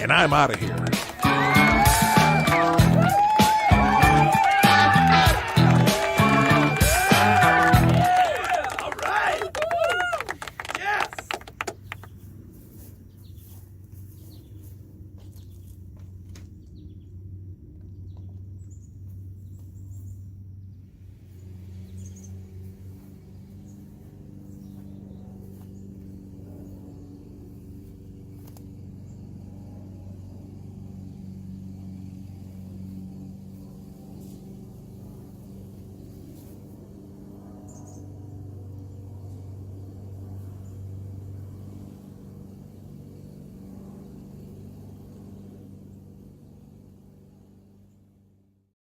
and I'm out of here.